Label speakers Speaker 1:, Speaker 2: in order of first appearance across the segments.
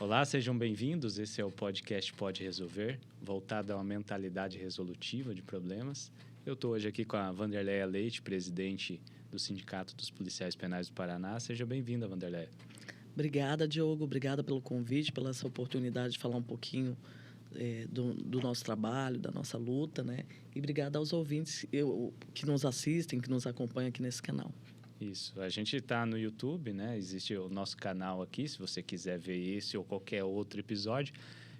Speaker 1: Olá, sejam bem-vindos. Esse é o podcast Pode Resolver, voltado a uma mentalidade resolutiva de problemas. Eu estou hoje aqui com a Wanderleia Leite, presidente do Sindicato dos Policiais Penais do Paraná. Seja bem-vinda, Wanderleia.
Speaker 2: Obrigada, Diogo. Obrigada pelo convite, pela essa oportunidade de falar um pouquinho do nosso trabalho, da nossa luta, né? E obrigada aos ouvintes que nos assistem, que nos acompanham aqui nesse canal.
Speaker 1: Isso. A gente está no YouTube, né? Existe o nosso canal aqui, se você quiser ver esse ou qualquer outro episódio,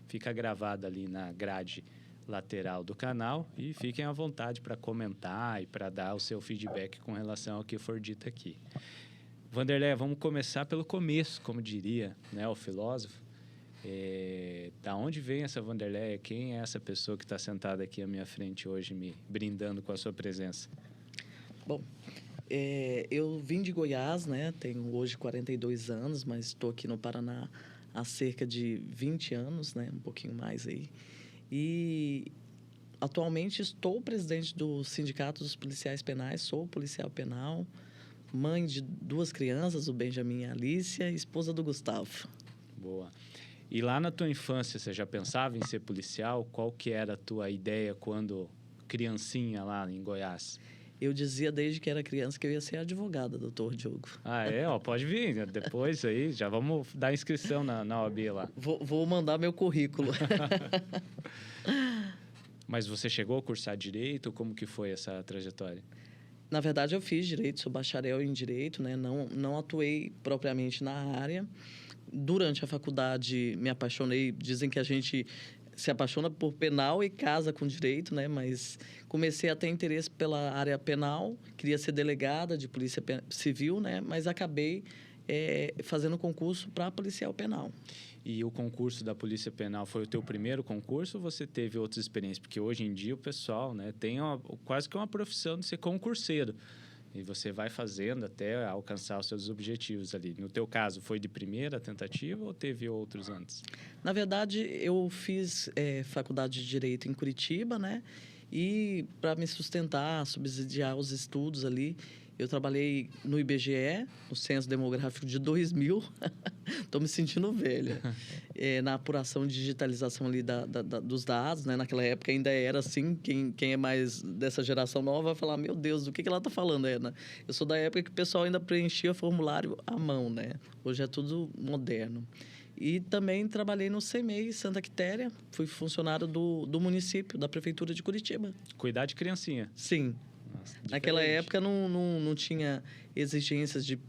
Speaker 1: fica gravado ali na grade lateral do canal e fiquem à vontade para comentar e para dar o seu feedback com relação ao que for dito aqui. Wanderleia, vamos começar pelo começo, como diria, né, o filósofo. Da onde vem essa Wanderleia? Quem é essa pessoa que está sentada aqui à minha frente hoje, me brindando com a sua presença?
Speaker 2: Bom, eu vim de Goiás, né? Tenho hoje 42 anos, mas estou aqui no Paraná há cerca de 20 anos, né? Um pouquinho mais aí. E atualmente estou presidente do Sindicato dos Policiais Penais, sou policial penal, mãe de 2 crianças, o Benjamin e a Alicia, e esposa do Gustavo.
Speaker 1: Boa. E lá na tua infância, você já pensava em ser policial? Qual que era a tua ideia quando criancinha lá em Goiás?
Speaker 2: Eu dizia desde que era criança que eu ia ser advogada, doutor Diogo.
Speaker 1: Ah, é? Ó, pode vir. Depois aí, já vamos dar inscrição na OAB lá.
Speaker 2: Vou mandar meu currículo.
Speaker 1: Mas você chegou a cursar Direito? Como que foi essa trajetória?
Speaker 2: Na verdade, eu fiz Direito, sou bacharel em Direito, né? Não atuei propriamente na área. Durante a faculdade, me apaixonei. Dizem que a gente se apaixona por penal e casa com direito, né? Mas comecei a ter interesse pela área penal, queria ser delegada de polícia civil, né? Mas acabei fazendo concurso para policial penal.
Speaker 1: E o concurso da Polícia Penal foi o teu primeiro concurso ou você teve outras experiências? Porque hoje em dia o pessoal, né, tem quase que uma profissão de ser concurseiro. E você vai fazendo até alcançar os seus objetivos ali. No teu caso, foi de primeira tentativa ou teve outros antes?
Speaker 2: Na verdade, eu fiz faculdade de Direito em Curitiba, né? E para me sustentar, subsidiar os estudos ali, eu trabalhei no IBGE, no Censo Demográfico de 2000. Estou me sentindo velha. Na apuração e digitalização ali dos dados, né? Naquela época ainda era assim. Quem é mais dessa geração nova vai falar, meu Deus, do que ela está falando, Ana? Eu sou da época que o pessoal ainda preenchia formulário à mão, né? Hoje é tudo moderno. E também trabalhei no CEMEI, Santa Quitéria. Fui funcionário do município, da Prefeitura de Curitiba.
Speaker 1: Cuidar de criancinha?
Speaker 2: Sim.
Speaker 1: Nossa,
Speaker 2: naquela época não tinha exigências de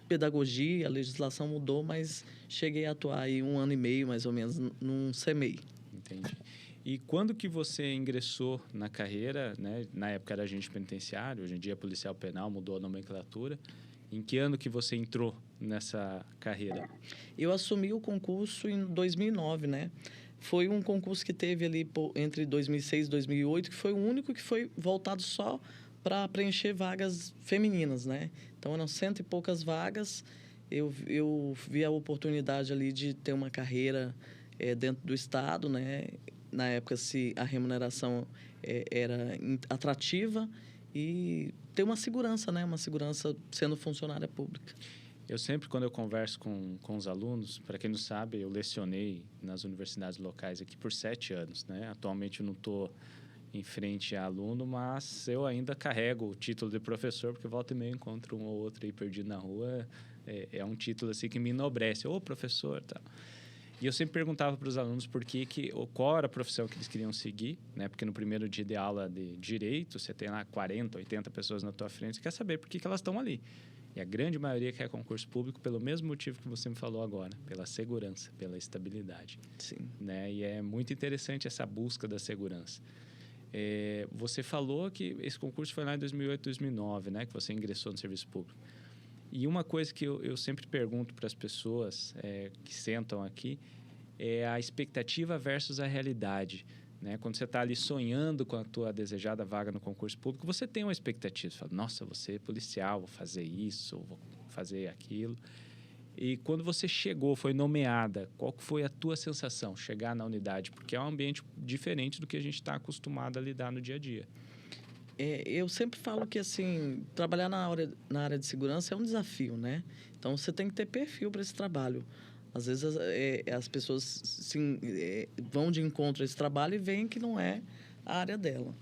Speaker 2: pedagogia, a legislação mudou, mas cheguei a atuar aí 1 ano e meio, mais ou menos, num CEMEI.
Speaker 1: Entendi. E quando que você ingressou na carreira, né? Na época era agente penitenciário, hoje em dia é policial penal, mudou a nomenclatura. Em que ano que você entrou nessa carreira?
Speaker 2: Eu assumi o concurso em 2009, né? Foi um concurso que teve ali entre 2006 e 2008, que foi o único que foi voltado só para preencher vagas femininas, né? Então, eram 100 e poucas vagas. Eu vi a oportunidade ali de ter uma carreira dentro do Estado, né? Na época, se a remuneração era atrativa e ter uma segurança, né? Uma segurança sendo funcionária pública.
Speaker 1: Eu sempre, quando eu converso com os alunos, para quem não sabe, eu lecionei nas universidades locais aqui por 7 anos, né? Atualmente eu não estou em frente a aluno, mas eu ainda carrego o título de professor, porque volta e meia encontro um ou outro aí perdido na rua. É um título assim que me enobrece. Ô, professor, tal. E eu sempre perguntava para os alunos qual era a profissão que eles queriam seguir, né? Porque no primeiro dia de aula de Direito, você tem lá 40, 80 pessoas na tua frente, você quer saber por que elas estão ali. E a grande maioria quer concurso público pelo mesmo motivo que você me falou agora, pela segurança, pela estabilidade.
Speaker 2: Sim.
Speaker 1: Né? E é muito interessante essa busca da segurança. Você falou que esse concurso foi lá em 2008, 2009, né? Que você ingressou no serviço público. E uma coisa que eu sempre pergunto para as pessoas que sentam aqui é a expectativa versus a realidade. Né? Quando você está ali sonhando com a tua desejada vaga no concurso público, você tem uma expectativa. Você fala, nossa, vou ser policial, vou fazer isso, vou fazer aquilo. E quando você chegou, foi nomeada, qual foi a tua sensação, chegar na unidade? Porque é um ambiente diferente do que a gente está acostumado a lidar no dia a dia.
Speaker 2: Eu sempre falo que, assim, trabalhar na área de segurança é um desafio, né? Então, você tem que ter perfil para esse trabalho. Às vezes as pessoas vão de encontro a esse trabalho e veem que não é a área dela.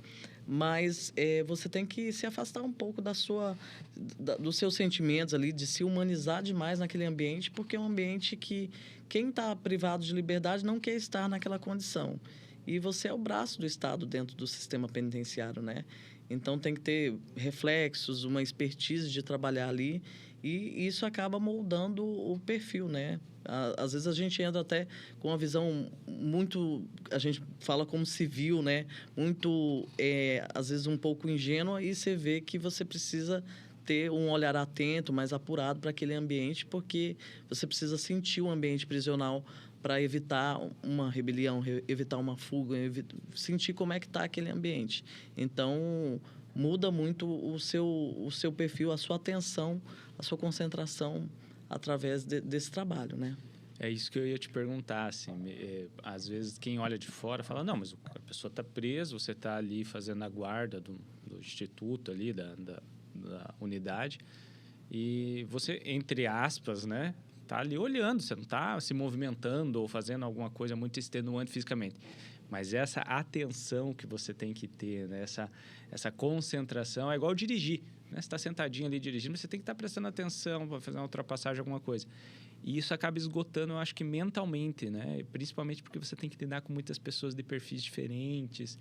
Speaker 2: Mas você tem que se afastar um pouco dos seus sentimentos ali, de se humanizar demais naquele ambiente, porque é um ambiente que quem está privado de liberdade não quer estar naquela condição. E você é o braço do Estado dentro do sistema penitenciário, né? Então, tem que ter reflexos, uma expertise de trabalhar ali, e isso acaba moldando o perfil, né? Às vezes a gente entra até com uma visão muito, a gente fala como civil, né? Muito, às vezes um pouco ingênua, e você vê que você precisa ter um olhar atento, mais apurado para aquele ambiente, porque você precisa sentir o ambiente prisional para evitar uma rebelião, evitar uma fuga, sentir como é que está aquele ambiente. Então, muda muito o seu perfil, a sua atenção, a sua concentração através desse trabalho, né?
Speaker 1: É isso que eu ia te perguntar, assim, às vezes quem olha de fora fala, não, mas a pessoa está presa, você está ali fazendo a guarda do instituto ali, da unidade, e você, entre aspas, né, tá ali olhando, você não está se movimentando ou fazendo alguma coisa muito extenuante fisicamente. Mas essa atenção que você tem que ter, né, essa concentração, é igual dirigir, né? Você está sentadinho ali dirigindo, mas você tem que estar prestando atenção para fazer uma ultrapassagem, alguma coisa. E isso acaba esgotando, eu acho que mentalmente, né? Principalmente porque você tem que lidar com muitas pessoas de perfis diferentes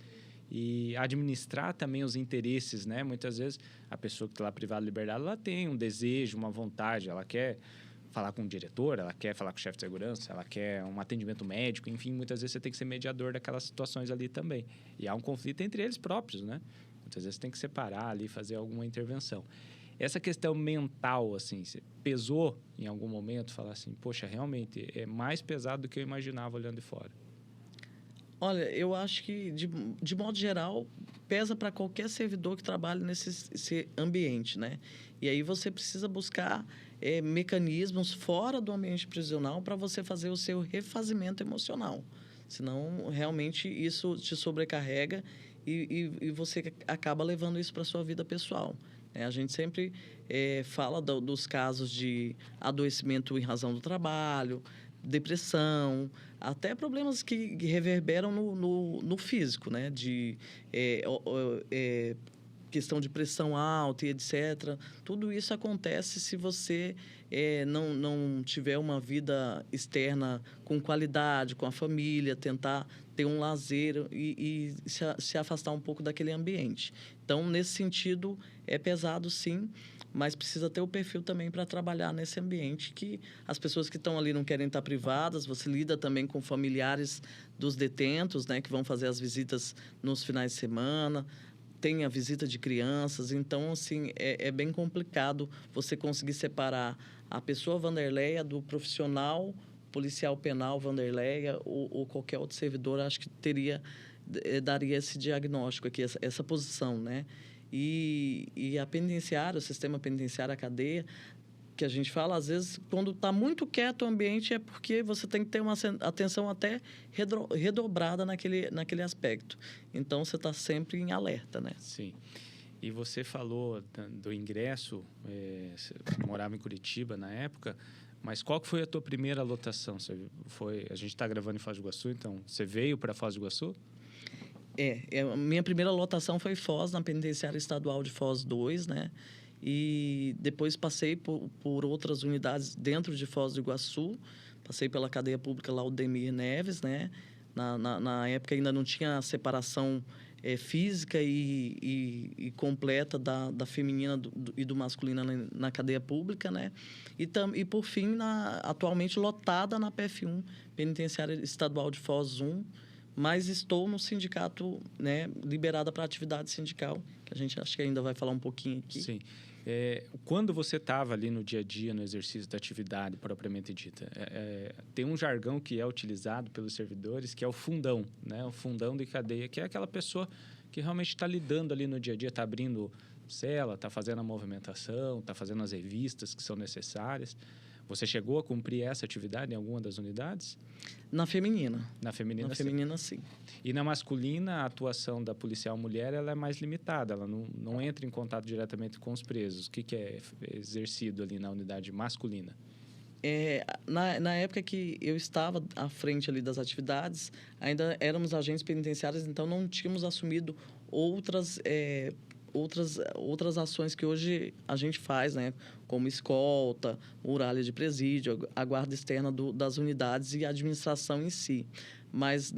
Speaker 1: e administrar também os interesses, né? Muitas vezes a pessoa que está lá privada de liberdade, ela tem um desejo, uma vontade, ela quer falar com o diretor, ela quer falar com o chefe de segurança, ela quer um atendimento médico, enfim, muitas vezes você tem que ser mediador daquelas situações ali também. E há um conflito entre eles próprios, né? Muitas vezes você tem que separar ali, fazer alguma intervenção. Essa questão mental, assim, você pesou em algum momento, falar assim, poxa, realmente é mais pesado do que eu imaginava olhando de fora?
Speaker 2: Olha, eu acho que, de modo geral, pesa para qualquer servidor que trabalhe nesse ambiente, né? E aí você precisa buscar mecanismos fora do ambiente prisional para você fazer o seu refazimento emocional. Senão, realmente, isso te sobrecarrega e você acaba levando isso para a sua vida pessoal. A gente sempre fala dos casos de adoecimento em razão do trabalho, depressão, até problemas que reverberam no físico, né? Questão de pressão alta e etc. Tudo isso acontece se você não tiver uma vida externa com qualidade, com a família, tentar ter um lazer e se afastar um pouco daquele ambiente. Então, nesse sentido, é pesado, sim, mas precisa ter o perfil também para trabalhar nesse ambiente, que as pessoas que estão ali não querem estar privadas. Você lida também com familiares dos detentos, né, que vão fazer as visitas nos finais de semana, tem a visita de crianças. Então, assim, é bem complicado você conseguir separar a pessoa Wanderleia do profissional policial penal Wanderleia ou qualquer outro servidor. Acho que daria esse diagnóstico aqui, essa posição, né? E a penitenciária, o sistema penitenciário, a cadeia, que a gente fala, às vezes, quando está muito quieto o ambiente, é porque você tem que ter uma atenção até redobrada naquele aspecto. Então, você está sempre em alerta, né?
Speaker 1: Sim. E você falou do ingresso, você morava em Curitiba na época, mas qual que foi a tua primeira lotação? A gente está gravando em Foz do Iguaçu, então você veio para Foz do Iguaçu?
Speaker 2: A minha primeira lotação foi Foz, na Penitenciária Estadual de Foz 2, né? E depois passei por outras unidades dentro de Foz do Iguaçu. Passei pela cadeia pública Laudemir Neves, né? Na época ainda não tinha a separação física e completa da feminina e do masculino na cadeia pública, né? E por fim, atualmente lotada na PF1, Penitenciária Estadual de Foz 1, mas estou no sindicato, né, liberada para atividade sindical, que a gente acho que ainda vai falar um pouquinho aqui.
Speaker 1: Sim. Quando você estava ali no dia a dia, no exercício da atividade propriamente dita, tem um jargão que é utilizado pelos servidores, que é o fundão, né? O fundão de cadeia, que é aquela pessoa que realmente está lidando ali no dia a dia, está abrindo cela, está fazendo a movimentação, está fazendo as revistas que são necessárias. Você chegou a cumprir essa atividade em alguma das unidades?
Speaker 2: Na feminina.
Speaker 1: Na feminina,
Speaker 2: Na feminina, sim.
Speaker 1: E na masculina, a atuação da policial mulher ela é mais limitada, ela não entra em contato diretamente com os presos. O que é exercido ali na unidade masculina?
Speaker 2: Na época que eu estava à frente ali das atividades, ainda éramos agentes penitenciários, então não tínhamos assumido outras, outras ações que hoje a gente faz, né? Como escolta, muralha de presídio, a guarda externa das unidades e a administração em si. Mas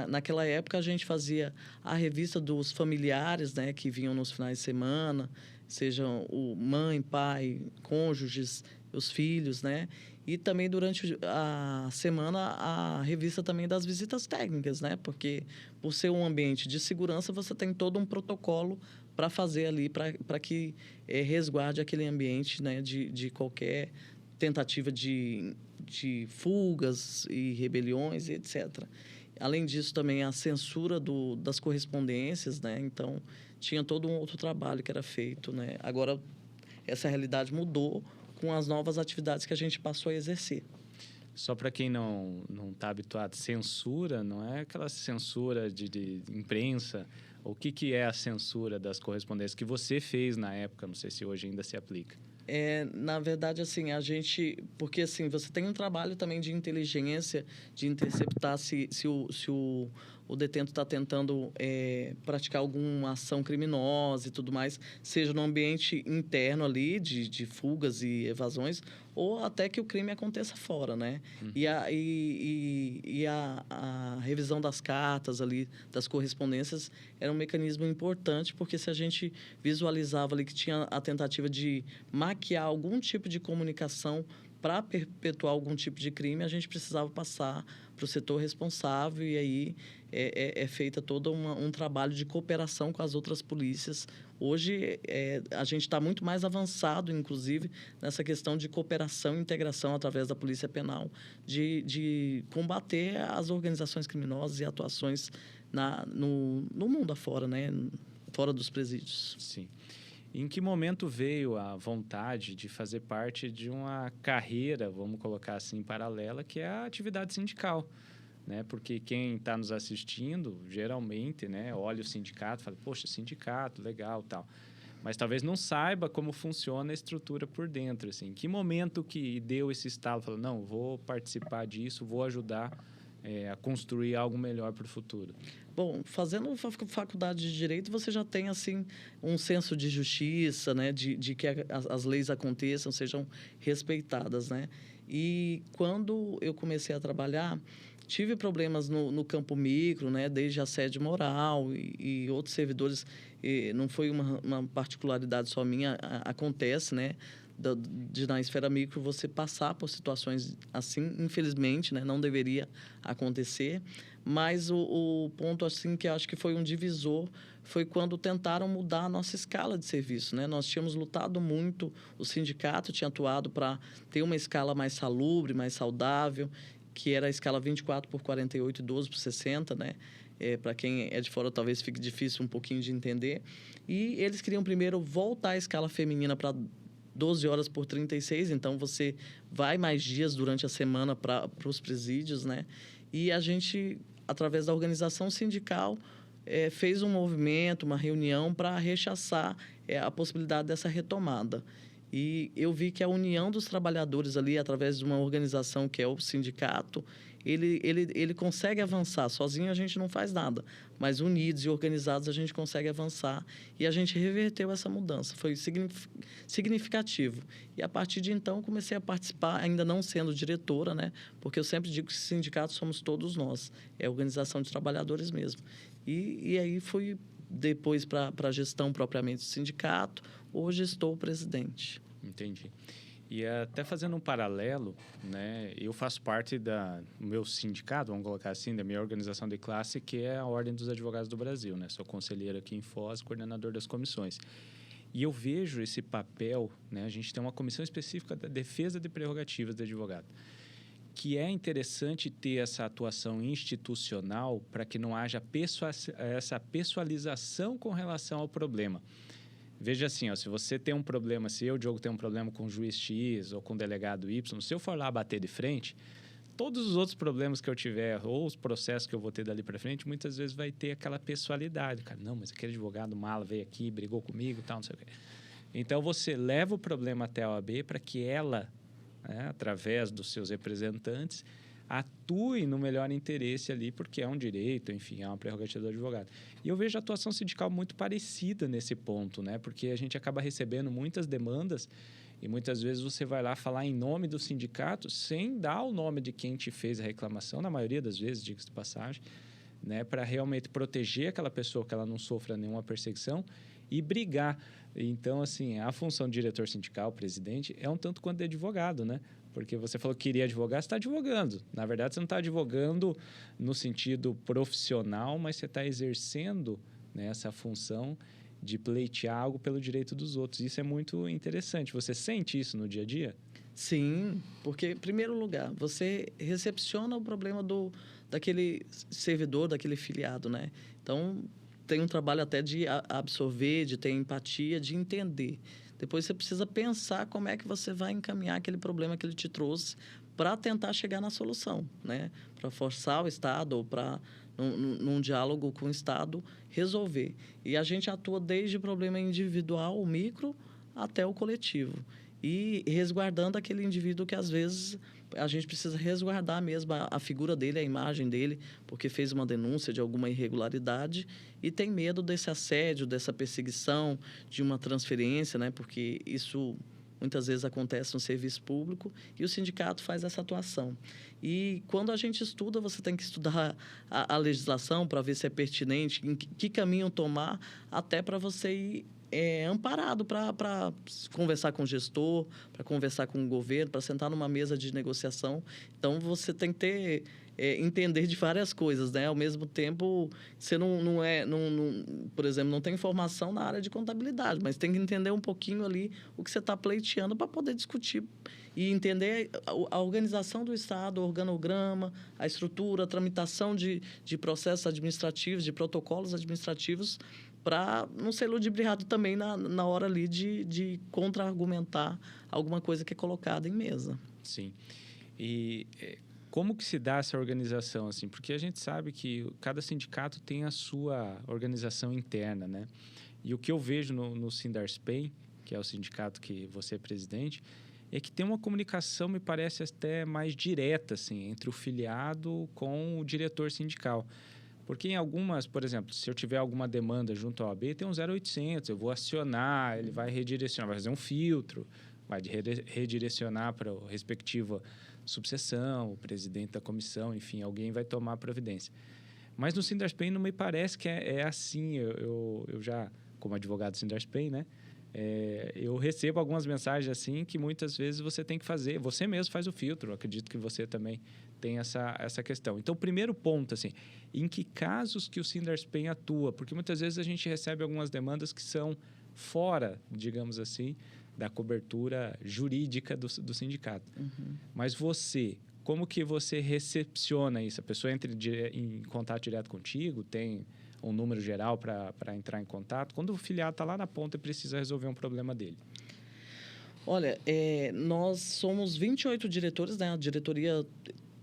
Speaker 2: naquela época a gente fazia a revista dos familiares, né? Que vinham nos finais de semana, sejam o mãe, pai, cônjuges, os filhos, né? E também durante a semana a revista também das visitas técnicas, né? Porque por ser um ambiente de segurança, você tem todo um protocolo para fazer ali, para que resguarde aquele ambiente, né? De qualquer tentativa de fugas e rebeliões, e etc. Além disso, também a censura das correspondências, né? Então, tinha todo um outro trabalho que era feito, né? Agora, essa realidade mudou com as novas atividades que a gente passou a exercer.
Speaker 1: Só para quem não está habituado, censura não é aquela censura de imprensa. O que é a censura das correspondências que você fez na época? Não sei se hoje ainda se aplica.
Speaker 2: Na verdade, assim, a gente... Porque, assim, você tem um trabalho também de inteligência, de interceptar se o detento está tentando praticar alguma ação criminosa e tudo mais, seja no ambiente interno ali, de fugas e evasões, ou até que o crime aconteça fora, né? E a revisão das cartas ali, das correspondências, era um mecanismo importante, porque se a gente visualizava ali que tinha a tentativa de maquiar algum tipo de comunicação para perpetuar algum tipo de crime, a gente precisava passar para o setor responsável e aí é feita todo um trabalho de cooperação com as outras polícias. Hoje, a gente está muito mais avançado, inclusive, nessa questão de cooperação e integração através da Polícia Penal, de combater as organizações criminosas e atuações no mundo afora, né? Fora dos presídios.
Speaker 1: Sim. Em que momento veio a vontade de fazer parte de uma carreira, vamos colocar assim, paralela, que é a atividade sindical? Né? Porque quem está nos assistindo, geralmente, né, olha o sindicato e fala, poxa, sindicato, legal, tal. Mas talvez não saiba como funciona a estrutura por dentro. Assim. Em que momento que deu esse estalo? Falou, não, vou participar disso, vou ajudar a construir algo melhor para o futuro.
Speaker 2: Bom, fazendo faculdade de Direito, você já tem, assim, um senso de justiça, né? De que as leis aconteçam, sejam respeitadas, né? E quando eu comecei a trabalhar, tive problemas no campo micro, né? Desde assédio moral e outros servidores. Não foi uma particularidade só minha, acontece, né? Na esfera micro, você passar por situações assim, infelizmente, né? Não deveria acontecer. Mas o ponto, assim, que eu acho que foi um divisor foi quando tentaram mudar a nossa escala de serviço, né? Nós tínhamos lutado muito, o sindicato tinha atuado para ter uma escala mais salubre, mais saudável, que era a escala 24 por 48 e 12 por 60, né? Para quem é de fora, talvez fique difícil um pouquinho de entender. E eles queriam primeiro voltar a escala feminina para 12 horas por 36, então você vai mais dias durante a semana para os presídios, né? E a gente, através da organização sindical, fez um movimento, uma reunião para rechaçar a possibilidade dessa retomada. E eu vi que a união dos trabalhadores ali, através de uma organização que é o sindicato, ele consegue avançar. Sozinho a gente não faz nada, mas unidos e organizados a gente consegue avançar. E a gente reverteu essa mudança, foi significativo. E a partir de então comecei a participar, ainda não sendo diretora, né? Porque eu sempre digo que sindicato somos todos nós, é a organização de trabalhadores mesmo. E aí fui depois para a gestão propriamente do sindicato, hoje estou presidente.
Speaker 1: Entendi. E até fazendo um paralelo, né, eu faço parte do meu sindicato, vamos colocar assim, da minha organização de classe, que é a Ordem dos Advogados do Brasil, né? Sou conselheiro aqui em Foz, coordenador das comissões. E eu vejo esse papel, né? A gente tem uma comissão específica da defesa de prerrogativas do advogado, que é interessante ter essa atuação institucional para que não haja essa pessoalização com relação ao problema. Veja assim, ó, se você tem um problema, se eu, Diogo, tenho um problema com o juiz X ou com o delegado Y, se eu for lá bater de frente, todos os outros problemas que eu tiver ou os processos que eu vou ter dali para frente, muitas vezes vai ter aquela pessoalidade. Cara, não, mas aquele advogado mala veio aqui, brigou comigo e tal, não sei o quê. Então, você leva o problema até a OAB para que ela né, através dos seus representantes, atue no melhor interesse ali, porque é um direito, enfim, é uma prerrogativa do advogado. E eu vejo a atuação sindical muito parecida nesse ponto, né? Porque a gente acaba recebendo muitas demandas e muitas vezes você vai lá falar em nome do sindicato sem dar o nome de quem te fez a reclamação, na maioria das vezes, diga-se de passagem, né? Para realmente proteger aquela pessoa, que ela não sofra nenhuma perseguição e brigar. Então, assim, a função do diretor sindical, presidente, é um tanto quanto de advogado, né? Porque você falou que queria advogar, você está advogando. Na verdade, você não está advogando no sentido profissional, mas você está exercendo, né, essa função de pleitear algo pelo direito dos outros. Isso é muito interessante. Você sente isso no dia a dia?
Speaker 2: Sim, porque, em primeiro lugar, você recepciona o problema daquele servidor, daquele filiado, né? Então, tem um trabalho até de absorver, de ter empatia, de entender. Depois você precisa pensar como é que você vai encaminhar aquele problema que ele te trouxe para tentar chegar na solução, né? Para forçar o Estado ou para, num diálogo com o Estado, resolver. E a gente atua desde o problema individual, o micro, até o coletivo. E resguardando aquele indivíduo que, às vezes, a gente precisa resguardar mesmo a figura dele, a imagem dele, porque fez uma denúncia de alguma irregularidade e tem medo desse assédio, dessa perseguição, de uma transferência, né? Porque isso muitas vezes acontece no serviço público e o sindicato faz essa atuação. E quando a gente estuda, você tem que estudar a legislação para ver se é pertinente, em que caminho tomar, até para você ir amparado para conversar com o gestor, para conversar com o governo, para sentar numa mesa de negociação. Então, você tem que ter, entender de várias coisas, né? Ao mesmo tempo, você por exemplo, não tem formação na área de contabilidade, mas tem que entender um pouquinho ali o que você está pleiteando para poder discutir e entender a organização do Estado, o organograma, a estrutura, a tramitação de processos administrativos, de protocolos administrativos, para não ser ludibriado também na hora ali de contra-argumentar alguma coisa que é colocada em mesa.
Speaker 1: Sim. E como que se dá essa organização, assim? Porque a gente sabe que cada sindicato tem a sua organização interna, né? E o que eu vejo no Sindarspen, que é o sindicato que você é presidente, é que tem uma comunicação, me parece, até mais direta, assim, entre o filiado com o diretor sindical. Porque em algumas, por exemplo, se eu tiver alguma demanda junto ao OAB, tem um 0800, eu vou acionar, ele vai redirecionar, vai fazer um filtro, vai redirecionar para a respectiva subseção, o presidente da comissão, enfim, alguém vai tomar providência. Mas no Sindarspen não me parece que é assim. Eu já, como advogado do Sindarspen, né? Eu recebo algumas mensagens assim que muitas vezes você tem que fazer, você mesmo faz o filtro, eu acredito que você também tem essa questão. Então, o primeiro ponto, assim, em que casos que o Sindarspen atua? Porque muitas vezes a gente recebe algumas demandas que são fora, digamos assim, da cobertura jurídica do sindicato.
Speaker 2: Uhum.
Speaker 1: Mas você, como que você recepciona isso? A pessoa entra em contato direto contigo, tem um número geral para entrar em contato? Quando o filiado está lá na ponta e precisa resolver um problema dele?
Speaker 2: Olha, nós somos 28 diretores, né? A diretoria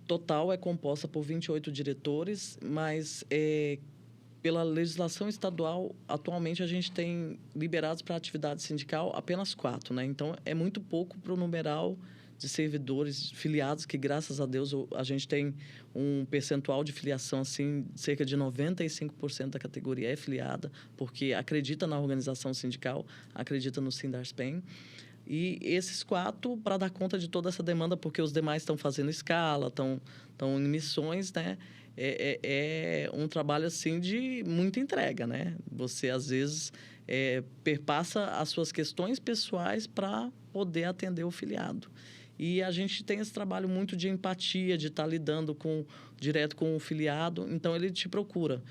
Speaker 2: total é composta por 28 diretores, mas pela legislação estadual, atualmente a gente tem liberados para atividade sindical apenas 4, né? Então, é muito pouco para o numeral de servidores filiados, que graças a Deus a gente tem um percentual de filiação, assim, cerca de 95% da categoria é filiada, porque acredita na organização sindical, acredita no Sindarspen. E esses 4, para dar conta de toda essa demanda, porque os demais estão fazendo escala, estão em missões, né? É um trabalho, assim, de muita entrega, né? Você, às vezes, perpassa as suas questões pessoais para poder atender o filiado. E a gente tem esse trabalho muito de empatia, de estar lidando direto com o filiado. Então, ele te procura.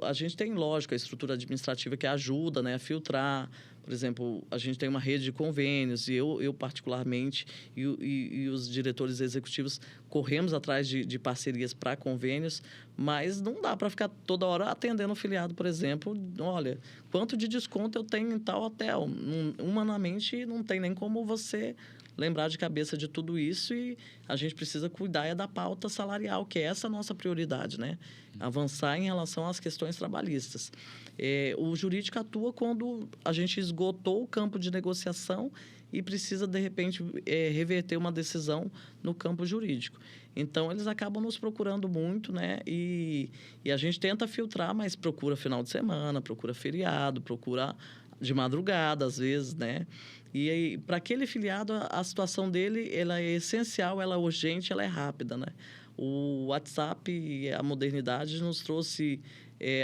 Speaker 2: A gente tem, lógico, a estrutura administrativa que ajuda, né, a filtrar. Por exemplo, a gente tem uma rede de convênios e eu particularmente, e os diretores executivos corremos atrás de parcerias para convênios, mas não dá para ficar toda hora atendendo o filiado, por exemplo. Olha, quanto de desconto eu tenho em tal hotel? Humanamente, não tem nem como você lembrar de cabeça de tudo isso e a gente precisa cuidar da pauta salarial, que é essa a nossa prioridade, né? Avançar em relação às questões trabalhistas. O jurídico atua quando a gente esgotou o campo de negociação e precisa, de repente, reverter uma decisão no campo jurídico. Então, eles acabam nos procurando muito, né? E a gente tenta filtrar, mas procura final de semana, procura feriado, procura de madrugada, às vezes, né? E aí, para aquele filiado, a situação dele, ela é essencial, ela é urgente, ela é rápida, né? O WhatsApp e a modernidade nos trouxe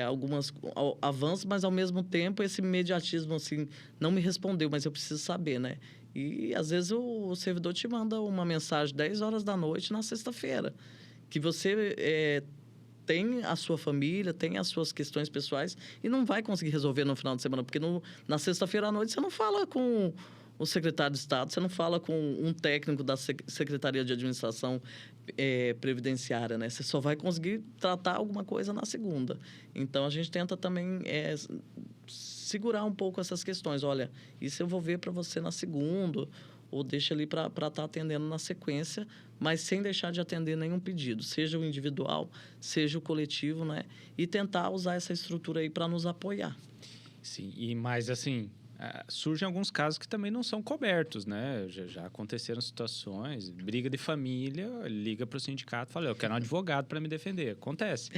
Speaker 2: alguns avanços, mas, ao mesmo tempo, esse imediatismo, assim, não me respondeu, mas eu preciso saber, né? E, às vezes, o servidor te manda uma mensagem 10 horas da noite na sexta-feira, que você tem a sua família, tem as suas questões pessoais e não vai conseguir resolver no final de semana, porque na sexta-feira à noite você não fala com o secretário de Estado, você não fala com um técnico da Secretaria de Administração Previdenciária, né? Você só vai conseguir tratar alguma coisa na segunda. Então, a gente tenta também segurar um pouco essas questões. Olha, isso eu vou ver para você na segunda, ou deixa ali para estar atendendo na sequência, mas sem deixar de atender nenhum pedido, seja o individual, seja o coletivo, né? E tentar usar essa estrutura aí para nos apoiar.
Speaker 1: Sim, mas assim, surgem alguns casos que também não são cobertos, né? Já aconteceram situações, briga de família, liga para o sindicato e fala, eu quero um advogado para me defender. Acontece.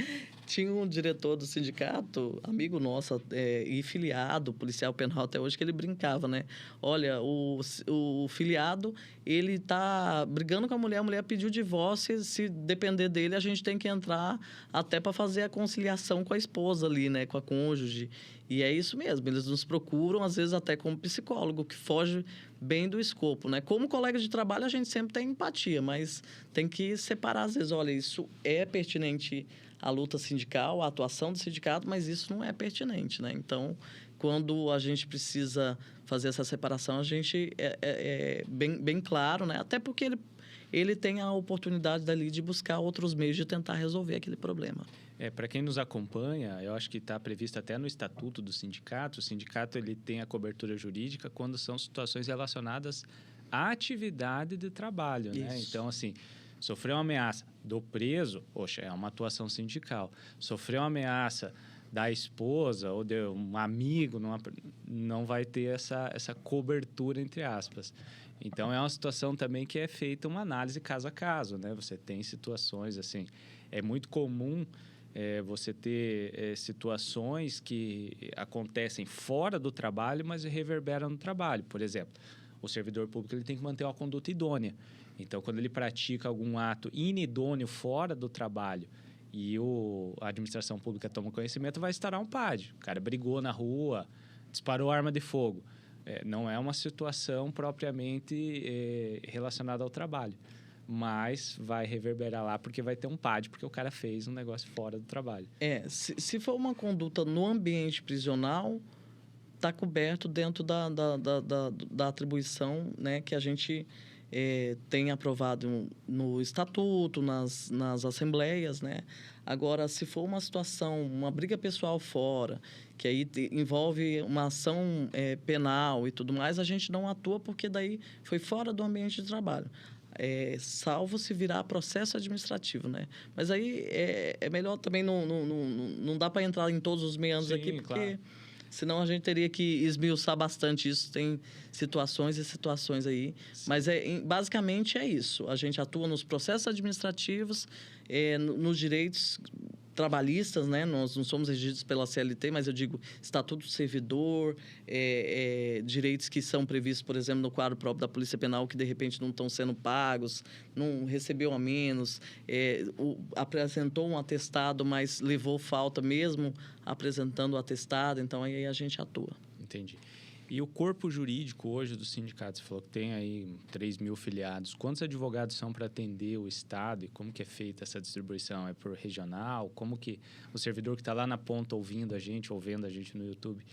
Speaker 2: Tinha um diretor do sindicato, amigo nosso, e filiado, policial penal até hoje, que ele brincava, né? Olha, o filiado, ele tá brigando com a mulher pediu divórcio, se depender dele, a gente tem que entrar até para fazer a conciliação com a esposa ali, né? Com a cônjuge. E é isso mesmo, eles nos procuram, às vezes até como psicólogo, que foge bem do escopo, né? Como colega de trabalho, a gente sempre tem empatia, mas tem que separar, às vezes, olha, isso é pertinente à luta sindical, à atuação do sindicato, mas isso não é pertinente, né? Então, quando a gente precisa fazer essa separação, a gente bem claro, né? Até porque ele tem a oportunidade dali de buscar outros meios de tentar resolver aquele problema.
Speaker 1: Para quem nos acompanha, eu acho que está previsto até no estatuto do sindicato. O sindicato ele tem a cobertura jurídica quando são situações relacionadas à atividade de trabalho, né? Então, assim, sofreu uma ameaça do preso, poxa, é uma atuação sindical. Sofreu uma ameaça da esposa ou de um amigo, não vai ter essa cobertura, entre aspas. Então, é uma situação também que é feita uma análise caso a caso, né? Você tem situações, assim, é muito comum você ter situações que acontecem fora do trabalho, mas reverberam no trabalho. Por exemplo, o servidor público ele tem que manter uma conduta idônea. Então, quando ele pratica algum ato inidôneo fora do trabalho e a administração pública toma conhecimento, vai instaurar um PAD. O cara brigou na rua, disparou arma de fogo. Não é uma situação propriamente relacionada ao trabalho, mas vai reverberar lá porque vai ter um PAD, porque o cara fez um negócio fora do trabalho.
Speaker 2: Se for uma conduta no ambiente prisional, está coberto dentro da atribuição, né, que a gente tem aprovado no estatuto, nas assembleias, né? Agora, se for uma situação, uma briga pessoal fora, que aí envolve uma ação penal e tudo mais, a gente não atua porque daí foi fora do ambiente de trabalho. Salvo se virar processo administrativo, né? Mas aí é melhor também não dá para entrar em todos os meandros aqui, porque claro, senão a gente teria que esmiuçar bastante isso. Tem situações e situações aí. Sim. Mas basicamente é isso. A gente atua nos processos administrativos, nos direitos trabalhistas, né? Nós não somos regidos pela CLT, mas eu digo estatuto do servidor, direitos que são previstos, por exemplo, no quadro próprio da Polícia Penal, que de repente não estão sendo pagos, não recebeu a menos, apresentou um atestado, mas levou falta mesmo apresentando o atestado, então aí a gente atua.
Speaker 1: Entendi. E o corpo jurídico hoje do sindicato, você falou que tem aí 3 mil filiados. Quantos advogados são para atender o Estado e como que é feita essa distribuição? É por regional? Como que o servidor que está lá na ponta ouvindo a gente, ou vendo a gente no YouTube,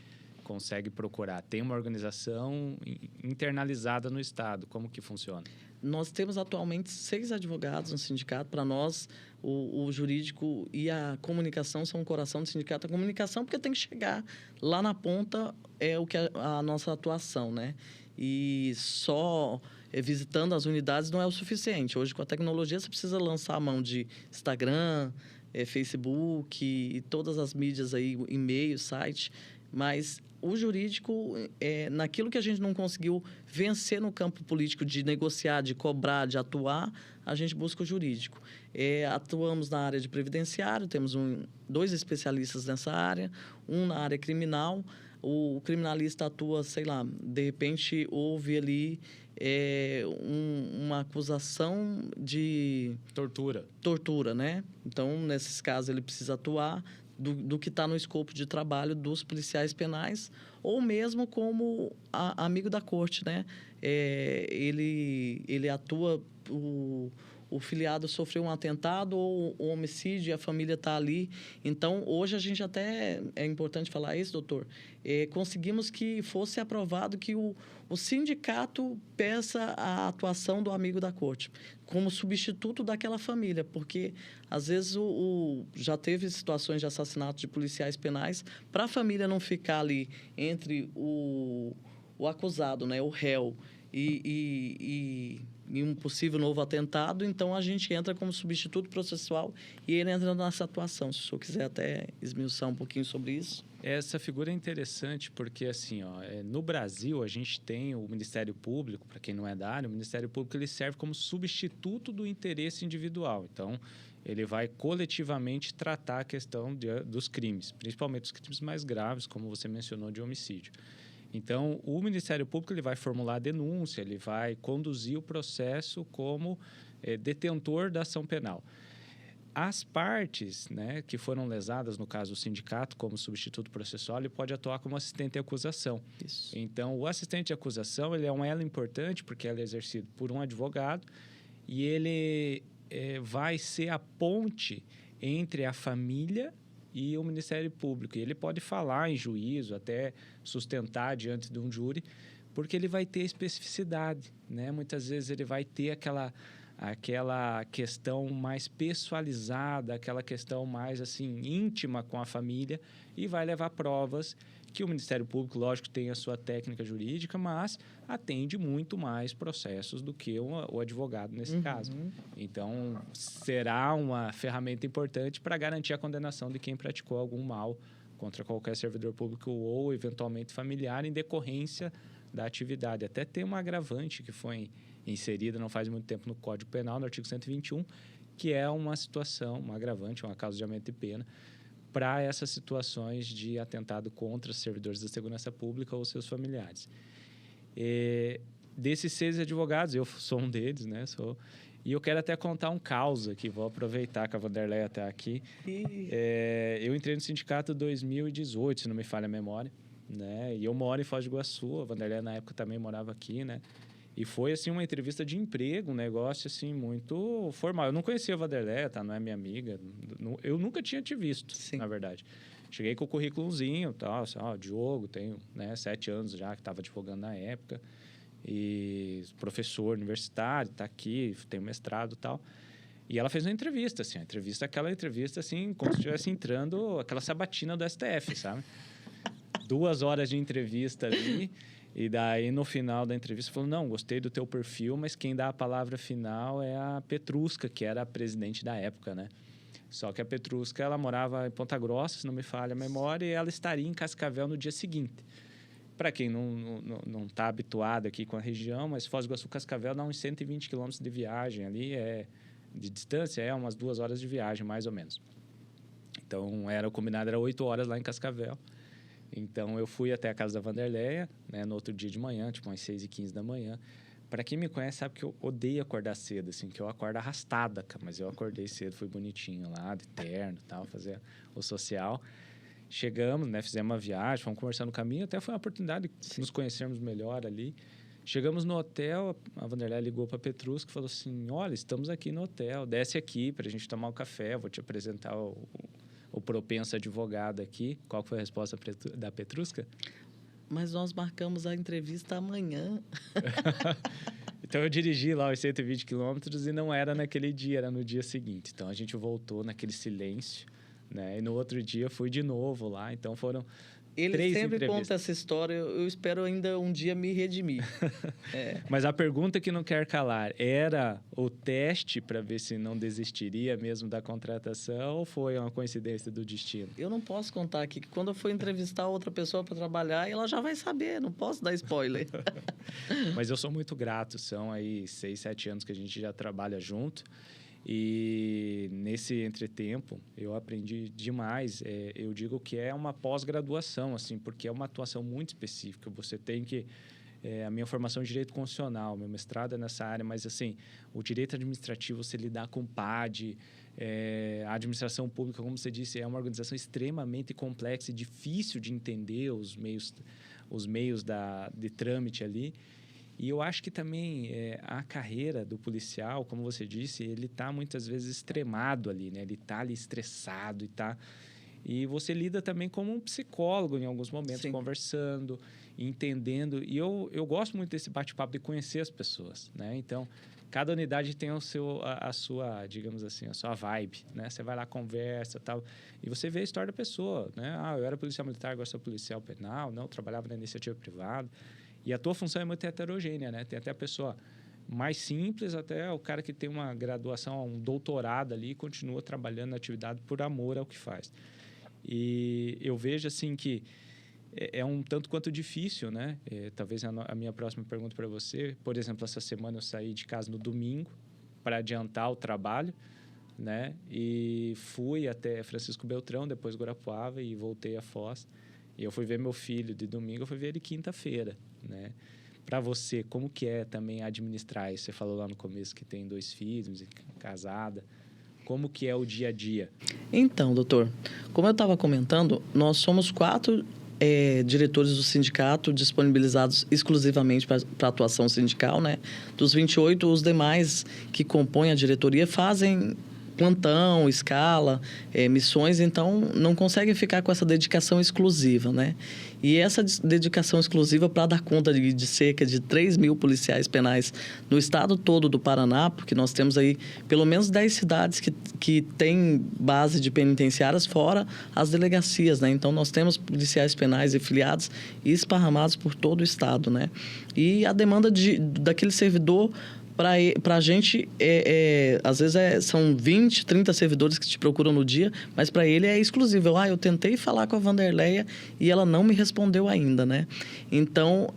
Speaker 1: consegue procurar? Tem uma organização internalizada no Estado. Como que funciona?
Speaker 2: Nós temos atualmente 6 advogados no sindicato. Para nós, o jurídico e a comunicação são o coração do sindicato. A comunicação, porque tem que chegar lá na ponta, é o que a nossa atuação, né? E só visitando as unidades não é o suficiente. Hoje, com a tecnologia, você precisa lançar a mão de Instagram, Facebook e todas as mídias aí, e-mail, site. Mas o jurídico, naquilo que a gente não conseguiu vencer no campo político de negociar, de cobrar, de atuar, a gente busca o jurídico. Atuamos na área de previdenciário, temos 2 especialistas nessa área, um na área criminal. O criminalista atua, sei lá, de repente houve ali uma acusação de... Tortura, né? Então, nesses casos, ele precisa atuar do que está no escopo de trabalho dos policiais penais, ou mesmo como amigo da corte, né? Ele atua... O filiado sofreu um atentado ou um homicídio e a família está ali. Então, hoje a gente até... É importante falar isso, doutor. Conseguimos que fosse aprovado que o sindicato peça a atuação do amigo da corte como substituto daquela família, porque, às vezes, já teve situações de assassinato de policiais penais para a família não ficar ali entre o acusado, né, o réu, e um possível novo atentado. Então, a gente entra como substituto processual e ele entra nessa atuação. Se o senhor quiser até esmiuçar um pouquinho sobre isso.
Speaker 1: Essa figura é interessante porque, assim, no Brasil, a gente tem o Ministério Público, para quem não é da área, o Ministério Público ele serve como substituto do interesse individual. Então, ele vai coletivamente tratar a questão dos crimes, principalmente os crimes mais graves, como você mencionou, de homicídio. Então, o Ministério Público ele vai formular a denúncia, ele vai conduzir o processo como detentor da ação penal. As partes, né, que foram lesadas, no caso o sindicato, como substituto processual, ele pode atuar como assistente de acusação.
Speaker 2: Isso.
Speaker 1: Então, o assistente de acusação ele é um elo importante, porque ele é exercido por um advogado e ele vai ser a ponte entre a família e o Ministério Público. E ele pode falar em juízo, até sustentar diante de um júri, porque ele vai ter especificidade, né? Muitas vezes ele vai ter aquela questão mais pessoalizada, aquela questão mais assim íntima com a família e vai levar provas que o Ministério Público, lógico, tem a sua técnica jurídica, mas atende muito mais processos do que o advogado nesse caso. Então, será uma ferramenta importante para garantir a condenação de quem praticou algum mal contra qualquer servidor público ou, eventualmente, familiar em decorrência da atividade. Até tem uma agravante que foi inserida não faz muito tempo no Código Penal, no artigo 121, que é uma situação, uma agravante, uma causa de aumento de pena, para essas situações de atentado contra servidores da segurança pública ou seus familiares. Desses 6 advogados, eu sou um deles, né? E eu quero até contar um caos aqui, vou aproveitar que a Vanderleia está aqui. Eu entrei no sindicato em 2018, se não me falha a memória, né? E eu moro em Foz do Iguaçu, a Vanderleia na época também morava aqui, né? E foi, assim, uma entrevista de emprego, um negócio, assim, muito formal. Eu não conhecia a Vanderleia, tá? Não é minha amiga. Eu nunca tinha te visto,
Speaker 2: Sim.
Speaker 1: Na verdade. Cheguei com o currículozinho, tal, assim, Diogo, tenho, né, 7 anos já, que estava advogando na época. E professor universitário, tá aqui, tem mestrado e tal. E ela fez uma entrevista, assim, aquela entrevista, assim, como se estivesse entrando aquela sabatina do STF, sabe? 2 horas de entrevista ali. E daí, no final da entrevista, falou, não, gostei do teu perfil, mas quem dá a palavra final é a Petruska, que era a presidente da época, né? Só que a Petruska, ela morava em Ponta Grossa, se não me falha a memória, e ela estaria em Cascavel no dia seguinte. Para quem não está habituado aqui com a região, mas Foz do Iguaçu, Cascavel dá uns 120 quilômetros de viagem ali, de distância, umas 2 horas de viagem, mais ou menos. Então, o combinado era 8 horas lá em Cascavel. Então, eu fui até a casa da Vanderleia, né, no outro dia de manhã, tipo umas 6h15 da manhã. Para quem me conhece, sabe que eu odeio acordar cedo, assim, que eu acordo arrastada, mas eu acordei cedo, fui bonitinho lá, de terno e tal, fazer o social. Chegamos, né, fizemos uma viagem, fomos conversando no caminho, até foi uma oportunidade de nos conhecermos melhor ali. Chegamos no hotel, a Vanderleia ligou para a Petruska e falou assim, olha, estamos aqui no hotel, desce aqui para a gente tomar um café, vou te apresentar o propenso advogado aqui. Qual foi a resposta da Petruska?
Speaker 2: Mas nós marcamos a entrevista amanhã.
Speaker 1: Então, eu dirigi lá os 120 quilômetros e não era naquele dia, era no dia seguinte. Então, a gente voltou naquele silêncio, né? E no outro dia, fui de novo lá. Então, foram
Speaker 2: Ele
Speaker 1: 3
Speaker 2: sempre
Speaker 1: entrevistas.
Speaker 2: conta essa história, eu espero ainda um dia me redimir.
Speaker 1: Mas a pergunta que não quer calar, era o teste para ver se não desistiria mesmo da contratação ou foi uma coincidência do destino?
Speaker 2: Eu não posso contar aqui que quando eu for entrevistar outra pessoa para trabalhar, ela já vai saber, não posso dar spoiler.
Speaker 1: Mas eu sou muito grato, são aí 6, 7 anos que a gente já trabalha junto. E nesse entretempo, eu aprendi demais. Eu digo que é uma pós-graduação, assim, porque é uma atuação muito específica. Você tem que... a minha formação é em Direito Constitucional, meu mestrado é nessa área, mas, assim, o direito administrativo, você lidar com PAD, a administração pública, como você disse, é uma organização extremamente complexa e difícil de entender os meios de trâmite ali. E eu acho que também a carreira do policial, como você disse, ele está muitas vezes extremado ali, né? Ele está ali estressado e você lida também como um psicólogo em alguns momentos,
Speaker 2: Sim.
Speaker 1: conversando, entendendo. E eu gosto muito desse bate-papo de conhecer as pessoas, né? Então, cada unidade tem a sua, digamos assim, a sua vibe, né? Você vai lá, conversa, tal, e você vê a história da pessoa, né? Ah, eu era policial militar, agora sou policial penal, não, eu trabalhava na iniciativa privada. E a tua função é muito heterogênea, né? Tem até a pessoa mais simples, até o cara que tem uma graduação, um doutorado ali, e continua trabalhando na atividade por amor ao que faz. E eu vejo, assim, que é um tanto quanto difícil, né? Talvez a minha próxima pergunta para você, por exemplo, essa semana eu saí de casa no domingo para adiantar o trabalho, né? E fui até Francisco Beltrão, depois Guarapuava e voltei a Foz. E eu fui ver meu filho de domingo, eu fui ver ele quinta-feira, né? Para você, como que é também administrar isso? Você falou lá no começo que tem 2 filhos, casada. Como que é o dia a dia?
Speaker 2: Então, doutor, como eu estava comentando, nós somos 4 diretores do sindicato disponibilizados exclusivamente para atuação sindical, né? Dos 28, os demais que compõem a diretoria fazem plantão, escala, missões, então não conseguem ficar com essa dedicação exclusiva, né? E essa dedicação exclusiva para dar conta de cerca de 3 mil policiais penais no estado todo do Paraná, porque nós temos aí pelo menos 10 cidades que têm base de penitenciárias fora as delegacias, né? Então, nós temos policiais penais e filiados e esparramados por todo o estado, né? E a demanda daquele servidor para a gente, às vezes são 20, 30 servidores que te procuram no dia, mas para ele é exclusivo. Eu tentei falar com a Vanderleia e ela não me respondeu ainda, né? Então,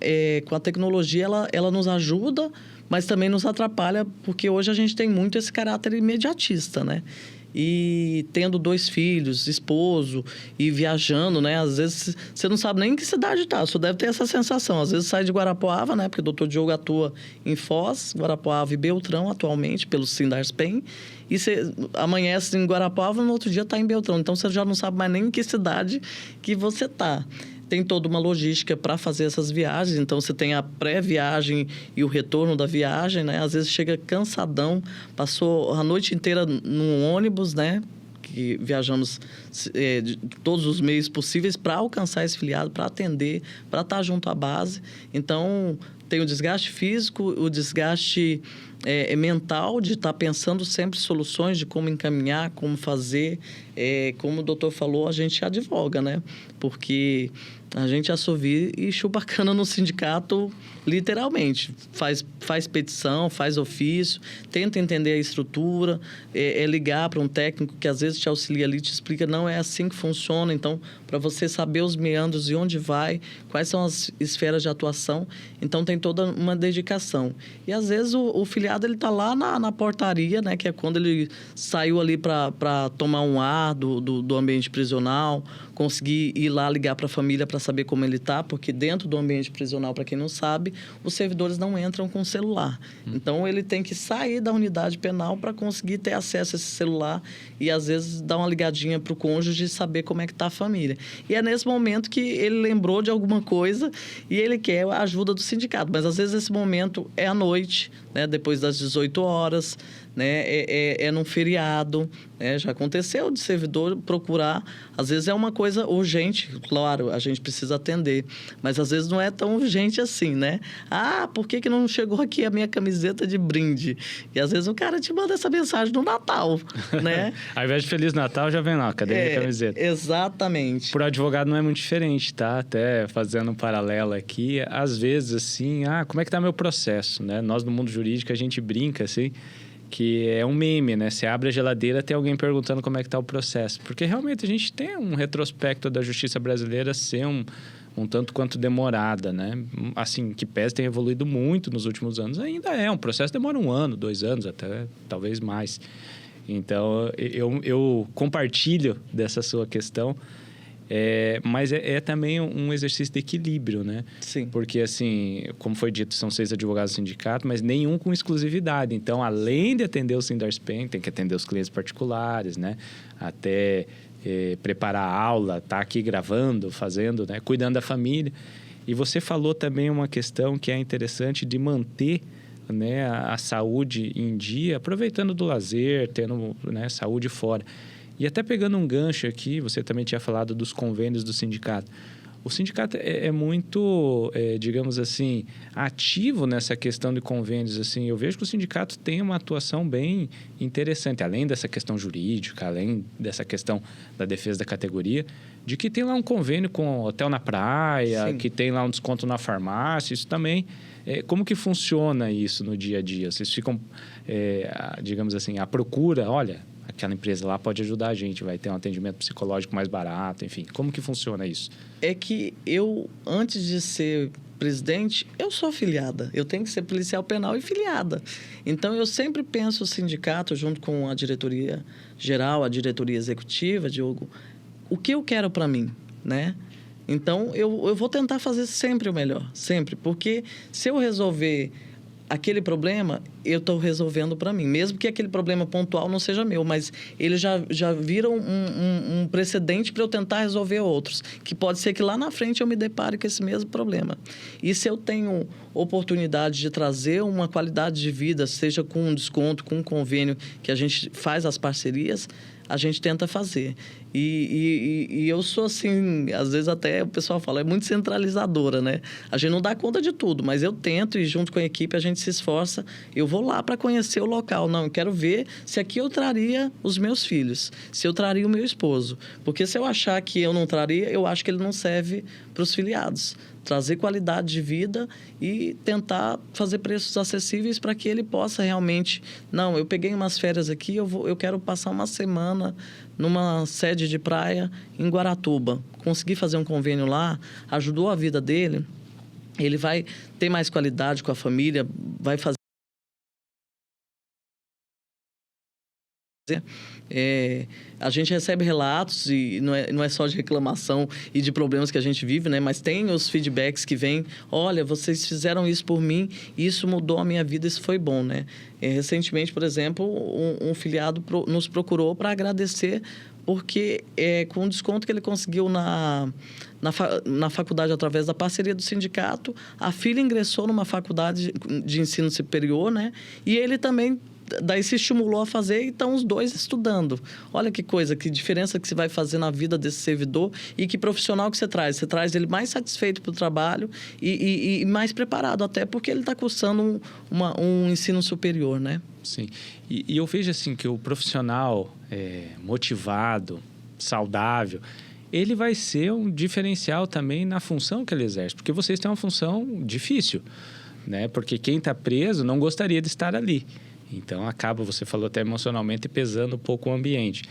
Speaker 2: com a tecnologia, ela nos ajuda, mas também nos atrapalha, porque hoje a gente tem muito esse caráter imediatista, né? E tendo 2 filhos, esposo, e viajando, né? Às vezes, você não sabe nem em que cidade está, só deve ter essa sensação. Às vezes sai de Guarapuava, né? Porque o doutor Diogo atua em Foz, Guarapuava e Beltrão, atualmente, pelo Sindarspen. E você amanhece em Guarapuava, no outro dia está em Beltrão. Então, você já não sabe mais nem em que cidade que você está. Tem toda uma logística para fazer essas viagens. Então, você tem a pré-viagem e o retorno da viagem, né? Às vezes chega cansadão, passou a noite inteira num ônibus, né? Que viajamos de todos os meios possíveis para alcançar esse filiado, para atender, para estar junto à base. Então, tem o desgaste físico, o desgaste mental de estar pensando sempre soluções de como encaminhar, como fazer. Como o doutor falou, a gente advoga, né? Porque a gente assovia e chupa a cana no sindicato, literalmente. Faz petição, faz ofício, tenta entender a estrutura, ligar para um técnico que às vezes te auxilia ali, te explica, não é assim que funciona. Então, para você saber os meandros e onde vai, quais são as esferas de atuação, então tem toda uma dedicação. E às vezes o filiado ele está lá na portaria, né, que é quando ele saiu ali para tomar um ar do ambiente prisional, conseguir ir lá ligar para a família para saber como ele está, porque dentro do ambiente prisional, para quem não sabe, os servidores não entram com celular. Então, ele tem que sair da unidade penal para conseguir ter acesso a esse celular e, às vezes, dar uma ligadinha para o cônjuge e saber como é que está a família. E é nesse momento que ele lembrou de alguma coisa e ele quer a ajuda do sindicato. Mas, às vezes, esse momento é à noite, né, depois das 18 horas, né? É num feriado, né? Já aconteceu de servidor procurar. Às vezes é uma coisa urgente, claro, a gente precisa atender. Mas às vezes não é tão urgente assim, né? Ah, por que não chegou aqui a minha camiseta de brinde? E às vezes o cara te manda essa mensagem no Natal, né?
Speaker 1: Ao invés de Feliz Natal, já vem lá, cadê minha camiseta?
Speaker 2: Exatamente.
Speaker 1: Por advogado não é muito diferente, tá? Até fazendo um paralelo aqui, às vezes assim, como é que tá meu processo, né? Nós no mundo jurídico a gente brinca assim, que é um meme, né? Você abre a geladeira, tem alguém perguntando como é que tá o processo. Porque realmente a gente tem um retrospecto da justiça brasileira ser um tanto quanto demorada, né? Assim, que pese ter evoluído muito nos últimos anos, ainda é. Um processo demora 1 ano, 2 anos, até talvez mais. Então, eu compartilho dessa sua questão. Mas é também um exercício de equilíbrio, né?
Speaker 2: Sim.
Speaker 1: Porque, assim, como foi dito, são 6 advogados do sindicato, mas nenhum com exclusividade. Então, além de atender o Sindarspen, tem que atender os clientes particulares, né? Até preparar a aula, tá aqui gravando, fazendo, né? Cuidando da família. E você falou também uma questão que é interessante de manter, né, a saúde em dia, aproveitando do lazer, tendo, né, saúde fora. E até pegando um gancho aqui, você também tinha falado dos convênios do sindicato. O sindicato é muito, digamos assim, ativo nessa questão de convênios. Assim, eu vejo que o sindicato tem uma atuação bem interessante, além dessa questão jurídica, além dessa questão da defesa da categoria, de que tem lá um convênio com hotel na praia,
Speaker 2: Sim.
Speaker 1: que tem lá um desconto na farmácia, isso também. Como que funciona isso no dia a dia? Vocês ficam, digamos assim, à procura, olha, aquela empresa lá pode ajudar a gente, vai ter um atendimento psicológico mais barato, enfim. Como que funciona isso?
Speaker 2: É que eu, antes de ser presidente, eu sou filiada. Eu tenho que ser policial penal e filiada. Então, eu sempre penso o sindicato, junto com a diretoria geral, a diretoria executiva, Diogo, o que eu quero para mim, né? Então, eu vou tentar fazer sempre o melhor, sempre. Porque se eu resolver aquele problema, eu estou resolvendo para mim. Mesmo que aquele problema pontual não seja meu, mas ele já vira um precedente para eu tentar resolver outros. Que pode ser que lá na frente eu me depare com esse mesmo problema. E se eu tenho oportunidade de trazer uma qualidade de vida, seja com um desconto, com um convênio, que a gente faz as parcerias, a gente tenta fazer. E eu sou assim, às vezes até o pessoal fala, é muito centralizadora, né? A gente não dá conta de tudo, mas eu tento e junto com a equipe a gente se esforça. Eu vou lá para conhecer o local. Não, eu quero ver se aqui eu traria os meus filhos, se eu traria o meu esposo. Porque se eu achar que eu não traria, eu acho que ele não serve para os filiados. Trazer qualidade de vida e tentar fazer preços acessíveis para que ele possa realmente... Não, eu peguei umas férias aqui, eu quero passar uma semana numa sede de praia em Guaratuba. Consegui fazer um convênio lá, ajudou a vida dele. Ele vai ter mais qualidade com a família, vai fazer... a gente recebe relatos e não é só de reclamação e de problemas que a gente vive, né? Mas tem os feedbacks que vêm, olha, vocês fizeram isso por mim, isso mudou a minha vida, isso foi bom, né? Recentemente, por exemplo, um filiado nos procurou para agradecer porque com o desconto que ele conseguiu na faculdade através da parceria do sindicato, a filha ingressou numa faculdade de ensino superior, né? E ele também daí se estimulou a fazer e estão os dois estudando. Olha que coisa, que diferença que você vai fazer na vida desse servidor e que profissional que você traz. Você traz ele mais satisfeito para o trabalho e mais preparado até porque ele está cursando um ensino superior, né?
Speaker 1: Sim. E eu vejo assim que o profissional motivado, saudável, ele vai ser um diferencial também na função que ele exerce. Porque vocês têm uma função difícil, né? Porque quem está preso não gostaria de estar ali. Então, acaba, você falou até emocionalmente, pesando um pouco o ambiente.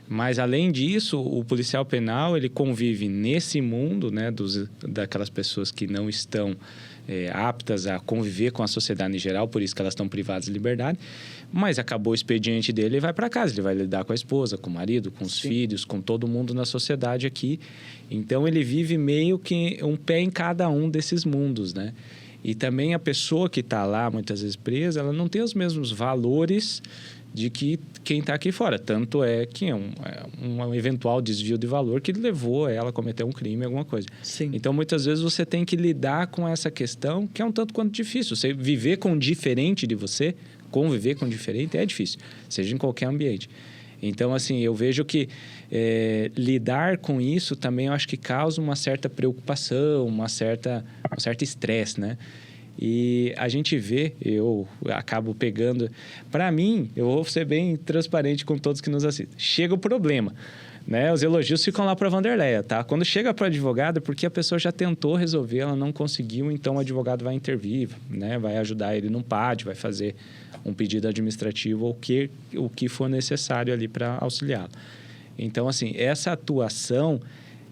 Speaker 1: Mas, além disso, o policial penal, ele convive nesse mundo, né, daquelas pessoas que não estão aptas a conviver com a sociedade em geral, por isso que elas estão privadas de liberdade. Mas acabou o expediente dele, ele vai para casa, ele vai lidar com a esposa, com o marido, com os filhos, com todo mundo na sociedade aqui. Então, ele vive meio que um pé em cada um desses mundos, né? E também a pessoa que está lá, muitas vezes presa, ela não tem os mesmos valores de que quem está aqui fora. Tanto é que é um eventual desvio de valor que levou ela a cometer um crime, alguma coisa.
Speaker 2: Sim.
Speaker 1: Então, muitas vezes, você tem que lidar com essa questão, que é um tanto quanto difícil. Você viver com o diferente de você, conviver com o diferente é difícil, seja em qualquer ambiente. Então, assim, eu vejo que lidar com isso também eu acho que causa uma certa preocupação, um certo estresse, né? E a gente vê, eu acabo pegando... Para mim, eu vou ser bem transparente com todos que nos assistem. Chega o problema, né? Os elogios ficam lá para a Wanderleia, tá? Quando chega para o advogado, é porque a pessoa já tentou resolver, ela não conseguiu, então o advogado vai intervir, né? Vai ajudar ele no PAD, vai fazer um pedido administrativo ou o que for necessário ali para auxiliá-lo. Então, assim, essa atuação,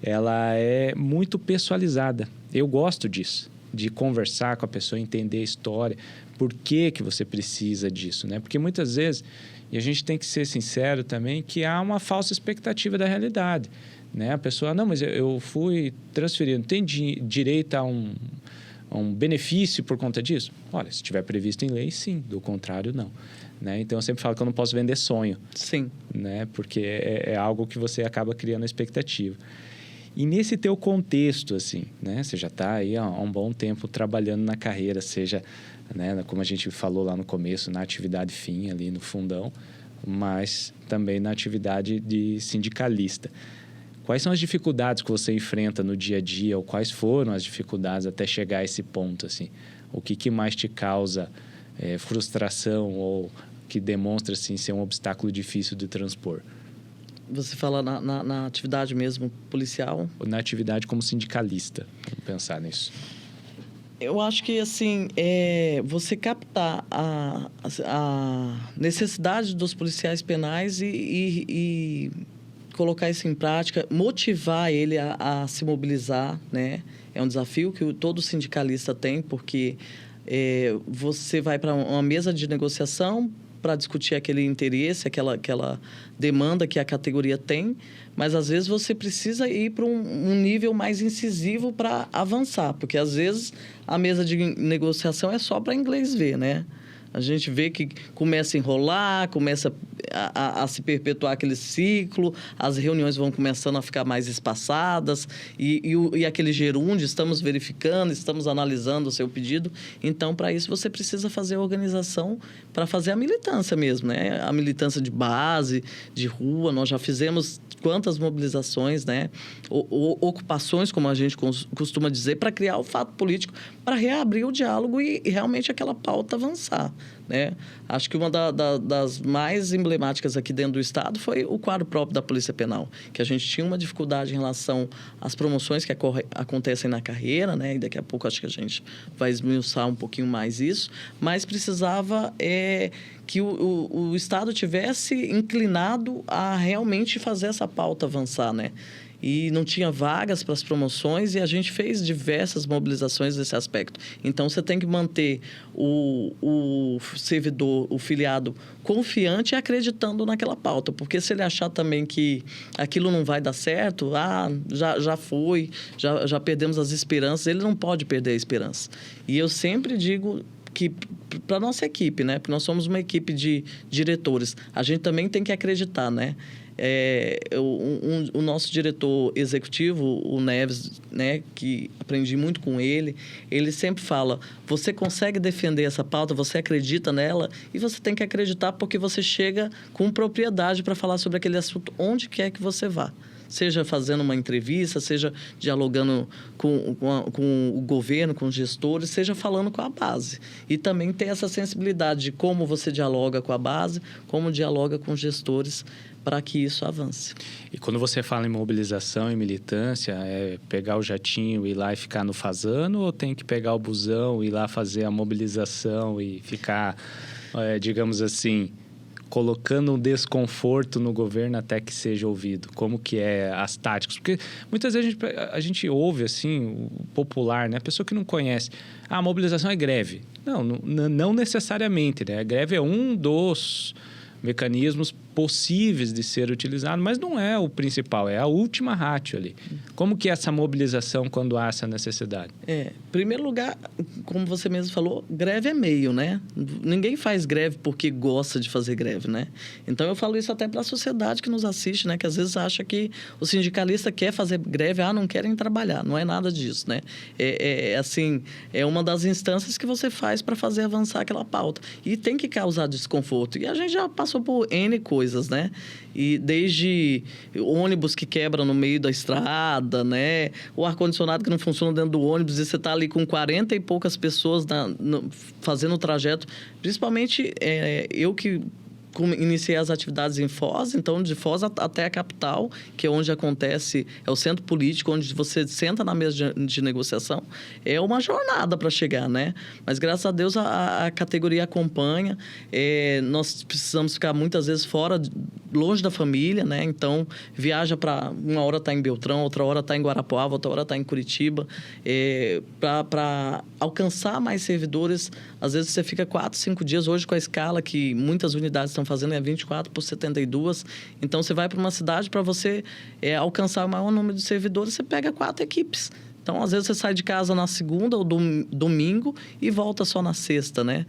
Speaker 1: ela é muito pessoalizada. Eu gosto disso, de conversar com a pessoa, entender a história, por que você precisa disso, né? Porque muitas vezes, e a gente tem que ser sincero também, que há uma falsa expectativa da realidade, né? A pessoa, não, mas eu fui transferido, tem direito a um benefício por conta disso? Olha, se estiver previsto em lei, sim. Do contrário, não. Né? Então, eu sempre falo que eu não posso vender sonho.
Speaker 2: Sim.
Speaker 1: Né? Porque é algo que você acaba criando expectativa. E nesse teu contexto, assim, né? Você já está aí há um bom tempo trabalhando na carreira, seja, né, como a gente falou lá no começo, na atividade fim, ali no fundão, mas também na atividade de sindicalista. Quais são as dificuldades que você enfrenta no dia a dia, ou quais foram as dificuldades até chegar a esse ponto, assim? O que mais te causa frustração ou que demonstra, assim, ser um obstáculo difícil de transpor?
Speaker 2: Você fala na atividade mesmo policial?
Speaker 1: Na atividade como sindicalista, vamos pensar nisso.
Speaker 2: Eu acho que, assim, você captar a necessidade dos policiais penais e colocar isso em prática, motivar ele a se mobilizar, né? É um desafio que todo sindicalista tem, porque você vai para uma mesa de negociação para discutir aquele interesse, aquela demanda que a categoria tem, mas às vezes você precisa ir para um nível mais incisivo para avançar, porque às vezes a mesa de negociação é só para inglês ver, né? A gente vê que começa a enrolar, começa a se perpetuar aquele ciclo, as reuniões vão começando a ficar mais espaçadas e aquele gerúndio, estamos verificando, estamos analisando o seu pedido. Então, para isso, você precisa fazer a organização para fazer a militância mesmo, né? A militância de base, de rua. Nós já fizemos quantas mobilizações, né? Ocupações, como a gente costuma dizer, para criar o fato político, para reabrir o diálogo e realmente aquela pauta avançar, né? Acho que uma das mais emblemáticas aqui dentro do Estado foi o quadro próprio da Polícia Penal, que a gente tinha uma dificuldade em relação às promoções que acontecem na carreira, né? E daqui a pouco acho que a gente vai esmiuçar um pouquinho mais isso, mas precisava que o Estado tivesse inclinado a realmente fazer essa pauta avançar, né? E não tinha vagas para as promoções e a gente fez diversas mobilizações nesse aspecto. Então, você tem que manter o servidor, o filiado, confiante e acreditando naquela pauta. Porque se ele achar também que aquilo não vai dar certo, já foi, já perdemos as esperanças, ele não pode perder a esperança. E eu sempre digo que para a nossa equipe, né? Porque nós somos uma equipe de diretores, a gente também tem que acreditar, né? O nosso diretor executivo, o Neves, né, que aprendi muito com ele sempre fala, você consegue defender essa pauta, você acredita nela e você tem que acreditar porque você chega com propriedade para falar sobre aquele assunto onde quer que você vá. Seja fazendo uma entrevista, seja dialogando com o governo, com os gestores, seja falando com a base. E também ter essa sensibilidade de como você dialoga com a base, como dialoga com os gestores, para que isso avance.
Speaker 1: E quando você fala em mobilização e militância, é pegar o jatinho e ir lá e ficar no fazano, ou tem que pegar o busão e ir lá fazer a mobilização e ficar, digamos assim, colocando um desconforto no governo até que seja ouvido? Como que é as táticas? Porque muitas vezes a gente ouve, assim, o popular, né? A pessoa que não conhece. A mobilização é greve. Não necessariamente, né? A greve é um dos mecanismos possíveis de ser utilizado, mas não é o principal, é a última ratio ali. Como que é essa mobilização quando há essa necessidade?
Speaker 2: Em primeiro lugar, como você mesmo falou, greve é meio, né? Ninguém faz greve porque gosta de fazer greve, né? Então, eu falo isso até para a sociedade que nos assiste, né? Que às vezes acha que o sindicalista quer fazer greve, não querem trabalhar. Não é nada disso, né? Assim, é uma das instâncias que você faz para fazer avançar aquela pauta. E tem que causar desconforto. E a gente já passou por N coisas, né? E desde ônibus que quebram no meio da estrada, né? O ar-condicionado que não funciona dentro do ônibus e você está ali com 40 e poucas pessoas fazendo o trajeto. Principalmente eu que iniciei as atividades em Foz, então de Foz até a capital, que é onde acontece, é o centro político, onde você senta na mesa de negociação, é uma jornada para chegar, né? Mas graças a Deus a categoria acompanha, nós precisamos ficar muitas vezes fora, longe da família, né? Então viaja para, uma hora tá em Beltrão, outra hora tá em Guarapuava, outra hora tá em Curitiba, para alcançar mais servidores. Às vezes você fica 4, 5 dias, hoje com a escala que muitas unidades estão fazendo, 24 por 72. Então, você vai para uma cidade, para você alcançar o maior número de servidores, você pega 4 equipes. Então, às vezes, você sai de casa na segunda ou domingo e volta só na sexta, né?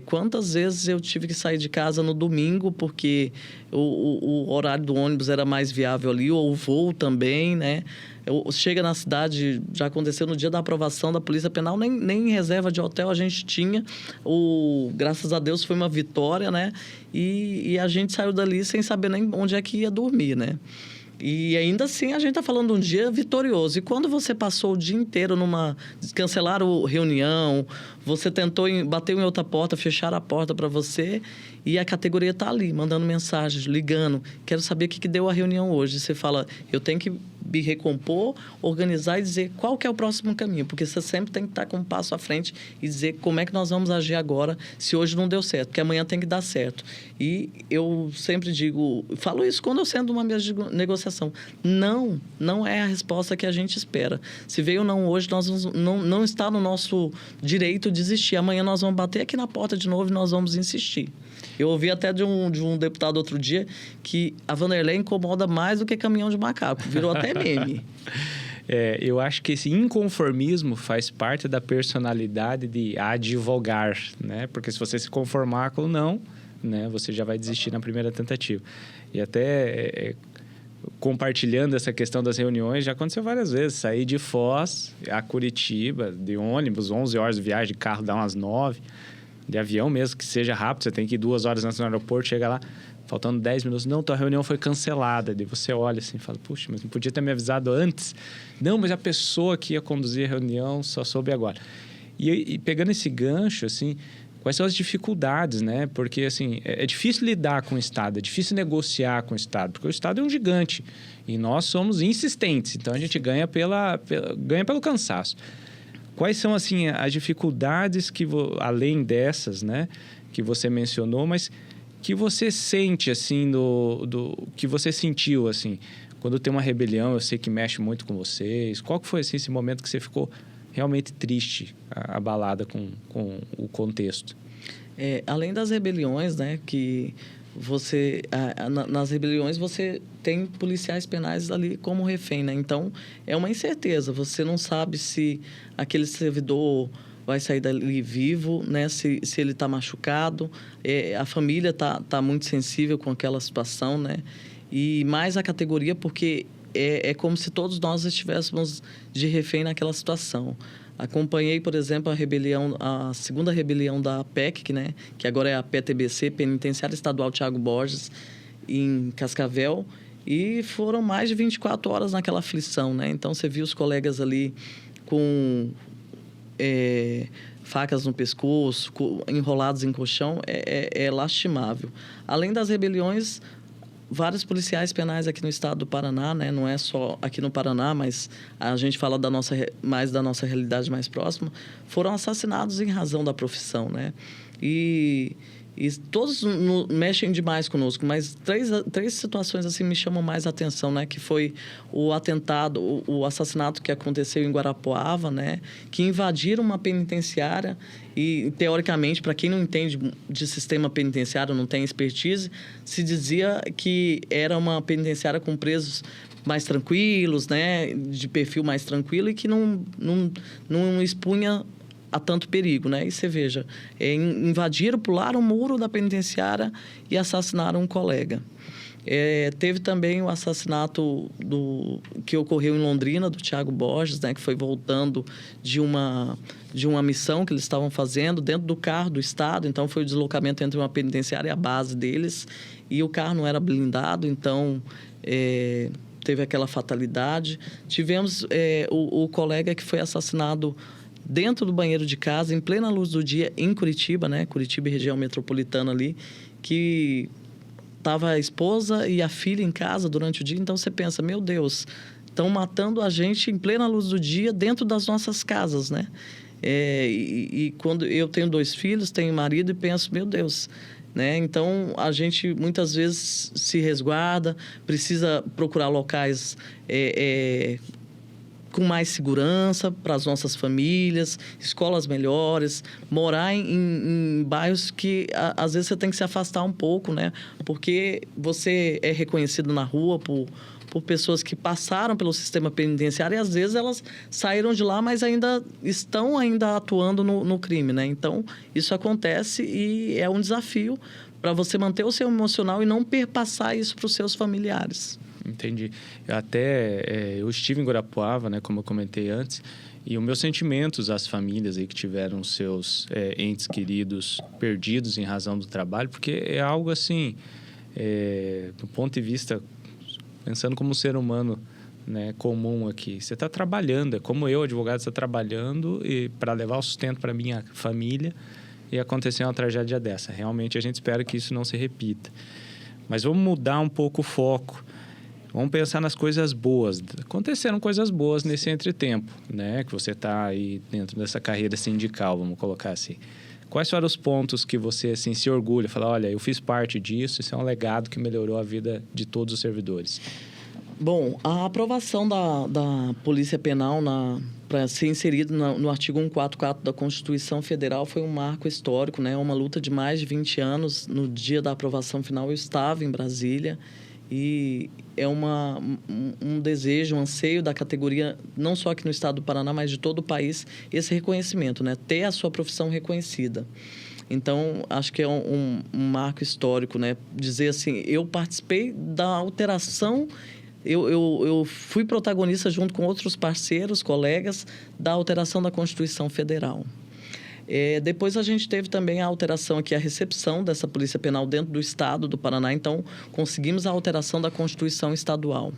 Speaker 2: Quantas vezes eu tive que sair de casa no domingo porque o horário do ônibus era mais viável ali, ou o voo também, né? Chega na cidade, já aconteceu no dia da aprovação da Polícia Penal, nem reserva de hotel a gente tinha. Graças a Deus foi uma vitória, né? E a gente saiu dali sem saber nem onde é que ia dormir, né? E ainda assim, a gente está falando de um dia vitorioso. E quando você passou o dia inteiro cancelaram reunião, você tentou bateu em outra porta, fecharam a porta para você, e a categoria está ali, mandando mensagens, ligando. Quero saber o que deu a reunião hoje. Você fala, eu tenho que me recompor, organizar e dizer qual que é o próximo caminho. Porque você sempre tem que estar com um passo à frente e dizer como é que nós vamos agir agora se hoje não deu certo. Porque amanhã tem que dar certo. E eu sempre falo isso quando eu sento numa mesa de negociação. Não é a resposta que a gente espera. Se veio não hoje, não está no nosso direito de desistir. Amanhã nós vamos bater aqui na porta de novo e nós vamos insistir. Eu ouvi até de um deputado outro dia que a Vanderlei incomoda mais do que caminhão de macaco. Virou até meme.
Speaker 1: Eu acho que esse inconformismo faz parte da personalidade de advogar, né? Porque se você se conformar com não, né, você já vai desistir na primeira tentativa. E até compartilhando essa questão das reuniões, já aconteceu várias vezes. Sair de Foz a Curitiba, de ônibus, 11 horas de viagem, de carro dá umas 9. De avião mesmo, que seja rápido, você tem que ir 2 horas antes no aeroporto, chega lá, faltando 10 minutos. Não, tua reunião foi cancelada. Daí você olha assim e fala, puxa, mas não podia ter me avisado antes? Não, mas a pessoa que ia conduzir a reunião só soube agora. E pegando esse gancho, assim, quais são as dificuldades, né? Porque, assim, é difícil lidar com o Estado, é difícil negociar com o Estado, porque o Estado é um gigante e nós somos insistentes. Então, a gente ganha pelo cansaço. Quais são, assim, as dificuldades que, além dessas, né, que você mencionou, mas que você sente, assim, que você sentiu, assim, quando tem uma rebelião, eu sei que mexe muito com vocês. Qual que foi, assim, esse momento que você ficou realmente triste, abalada com o contexto?
Speaker 2: Além das rebeliões, né, que nas rebeliões você tem policiais penais ali como refém, né? Então, é uma incerteza. Você não sabe se aquele servidor vai sair dali vivo, né? Se ele está machucado. A família tá muito sensível com aquela situação, né? E mais a categoria, porque é como se todos nós estivéssemos de refém naquela situação. Acompanhei, por exemplo, a segunda rebelião da PEC, né? Que agora é a PTBC, Penitenciária Estadual Tiago Borges, em Cascavel. E foram mais de 24 horas naquela aflição, né? Então, você viu os colegas ali com facas no pescoço, enrolados em colchão. É lastimável. Além das rebeliões, vários policiais penais aqui no estado do Paraná, né? Não é só aqui no Paraná, mas a gente fala mais da nossa realidade mais próxima, foram assassinados em razão da profissão, né? E E todos mexem demais conosco, mas três situações assim me chamam mais a atenção, né? Que foi o atentado, o assassinato que aconteceu em Guarapuava, né? Que invadiram uma penitenciária e, teoricamente, para quem não entende de sistema penitenciário, não tem expertise, se dizia que era uma penitenciária com presos mais tranquilos, né? De perfil mais tranquilo e que não expunha a tanto perigo, né? E você veja, invadiram, pularam o muro da penitenciária e assassinaram um colega. Teve também o assassinato que ocorreu em Londrina, do Thiago Borges, né? Que foi voltando de uma missão que eles estavam fazendo dentro do carro do Estado. Então, foi o deslocamento entre uma penitenciária e a base deles. E o carro não era blindado, então teve aquela fatalidade. Tivemos o colega que foi assassinado dentro do banheiro de casa, em plena luz do dia, em Curitiba, né? Curitiba e região metropolitana ali, que estava a esposa e a filha em casa durante o dia. Então, você pensa, meu Deus, estão matando a gente em plena luz do dia dentro das nossas casas, né? E quando eu tenho 2 filhos, tenho marido e penso, meu Deus, né? Então, a gente muitas vezes se resguarda, precisa procurar locais com mais segurança para as nossas famílias, escolas melhores, morar em bairros que às vezes você tem que se afastar um pouco, né? Porque você é reconhecido na rua por pessoas que passaram pelo sistema penitenciário e às vezes elas saíram de lá, mas ainda estão atuando no crime, né? Então, isso acontece e é um desafio para você manter o seu emocional e não perpassar isso para os seus familiares.
Speaker 1: Entendi. Eu estive em Guarapuava, né, como eu comentei antes, e os meus sentimentos às famílias aí que tiveram seus entes queridos perdidos em razão do trabalho, porque é algo assim, do ponto de vista, pensando como um ser humano, né, comum aqui, você está trabalhando, é como eu, advogado, está trabalhando e para levar o sustento para minha família e acontecer uma tragédia dessa. Realmente a gente espera que isso não se repita. Mas vamos mudar um pouco o foco. Vamos pensar nas coisas boas. Aconteceram coisas boas nesse entretempo, né? Que você está aí dentro dessa carreira sindical, vamos colocar assim. Quais foram os pontos que você assim, se orgulha? Fala, olha, eu fiz parte disso, isso é um legado que melhorou a vida de todos os servidores.
Speaker 2: Bom, a aprovação da Polícia Penal para ser inserido no artigo 144 da Constituição Federal foi um marco histórico, né? Uma luta de mais de 20 anos. No dia da aprovação final, eu estava em Brasília e é um desejo, um anseio da categoria, não só aqui no estado do Paraná, mas de todo o país, esse reconhecimento, né? Ter a sua profissão reconhecida. Então, acho que é um marco histórico, né? Dizer assim, eu participei da alteração, eu fui protagonista junto com outros parceiros, colegas, da alteração da Constituição Federal. Depois a gente teve também a alteração aqui, a recepção dessa Polícia Penal dentro do Estado do Paraná. Então, conseguimos a alteração da Constituição Estadual.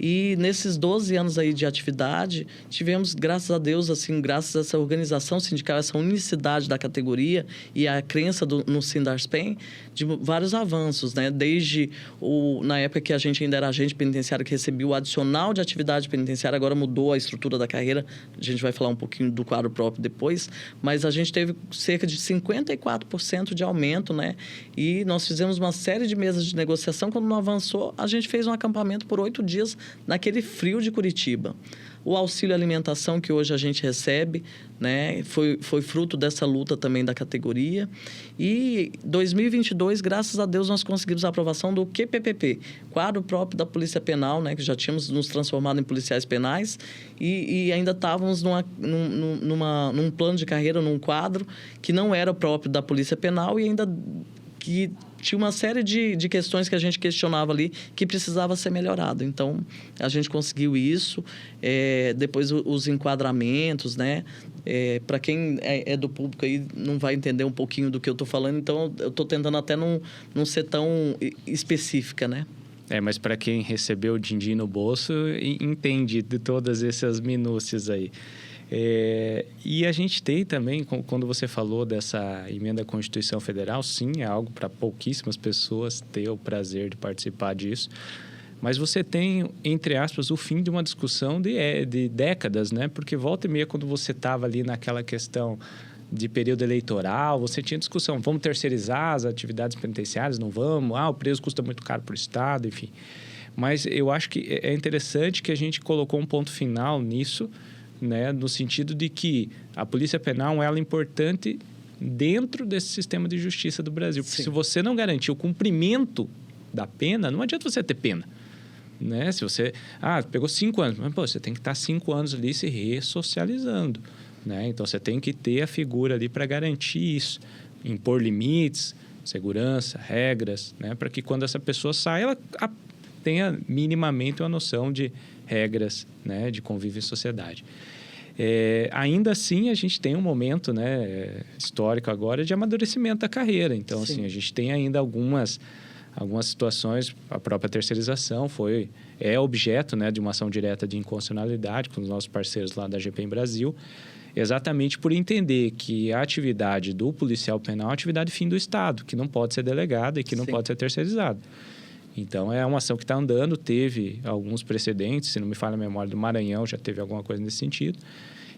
Speaker 2: E nesses 12 anos aí de atividade, tivemos, graças a Deus, assim, graças a essa organização sindical, essa unicidade da categoria e a crença no Sindarspen, de vários avanços, né? Desde na época que a gente ainda era agente penitenciário, que recebia o adicional de atividade penitenciária, agora mudou a estrutura da carreira, a gente vai falar um pouquinho do quadro próprio depois, mas a gente teve cerca de 54% de aumento, né? E nós fizemos uma série de mesas de negociação. Quando não avançou, a gente fez um acampamento por 8 dias naquele frio de Curitiba. O auxílio alimentação que hoje a gente recebe, né, foi fruto dessa luta também da categoria. E 2022, graças a Deus, nós conseguimos a aprovação do QPPP, quadro próprio da Polícia Penal, né, que já tínhamos nos transformado em policiais penais e ainda estávamos num plano de carreira, num quadro que não era próprio da Polícia Penal e ainda que tinha uma série de questões que a gente questionava ali que precisava ser melhorado. Então, a gente conseguiu isso. Depois, os enquadramentos, né? Para quem é do público aí, não vai entender um pouquinho do que eu estou falando. Então, eu estou tentando até não ser tão específica, né?
Speaker 1: Mas para quem recebeu o din-din no bolso, entende de todas essas minúcias aí. E a gente tem também, quando você falou dessa emenda à Constituição Federal, sim, é algo para pouquíssimas pessoas ter o prazer de participar disso. Mas você tem, entre aspas, o fim de uma discussão de décadas, né? Porque volta e meia, quando você estava ali naquela questão de período eleitoral, você tinha discussão, vamos terceirizar as atividades penitenciárias, não vamos? O preso custa muito caro para o Estado, enfim. Mas eu acho que é interessante que a gente colocou um ponto final nisso, né, no sentido de que a Polícia Penal ela é importante dentro desse sistema de justiça do Brasil. Porque se você não garantir o cumprimento da pena, não adianta você ter pena. Né? Se você pegou 5 anos, mas você tem que estar 5 anos ali se ressocializando. Né? Então, você tem que ter a figura ali para garantir isso, impor limites, segurança, regras, né? Para que quando essa pessoa sai, ela tenha minimamente uma noção de regras, né? De convívio em sociedade. Ainda assim, a gente tem um momento, né, histórico agora de amadurecimento da carreira. Então, assim, a gente tem ainda algumas situações, a própria terceirização é objeto, né, de uma ação direta de inconstitucionalidade com os nossos parceiros lá da GPM Brasil, exatamente por entender que a atividade do policial penal é uma atividade fim do Estado, que não pode ser delegada e que não pode ser terceirizada. Então, é uma ação que está andando, teve alguns precedentes, se não me falha a memória, do Maranhão já teve alguma coisa nesse sentido.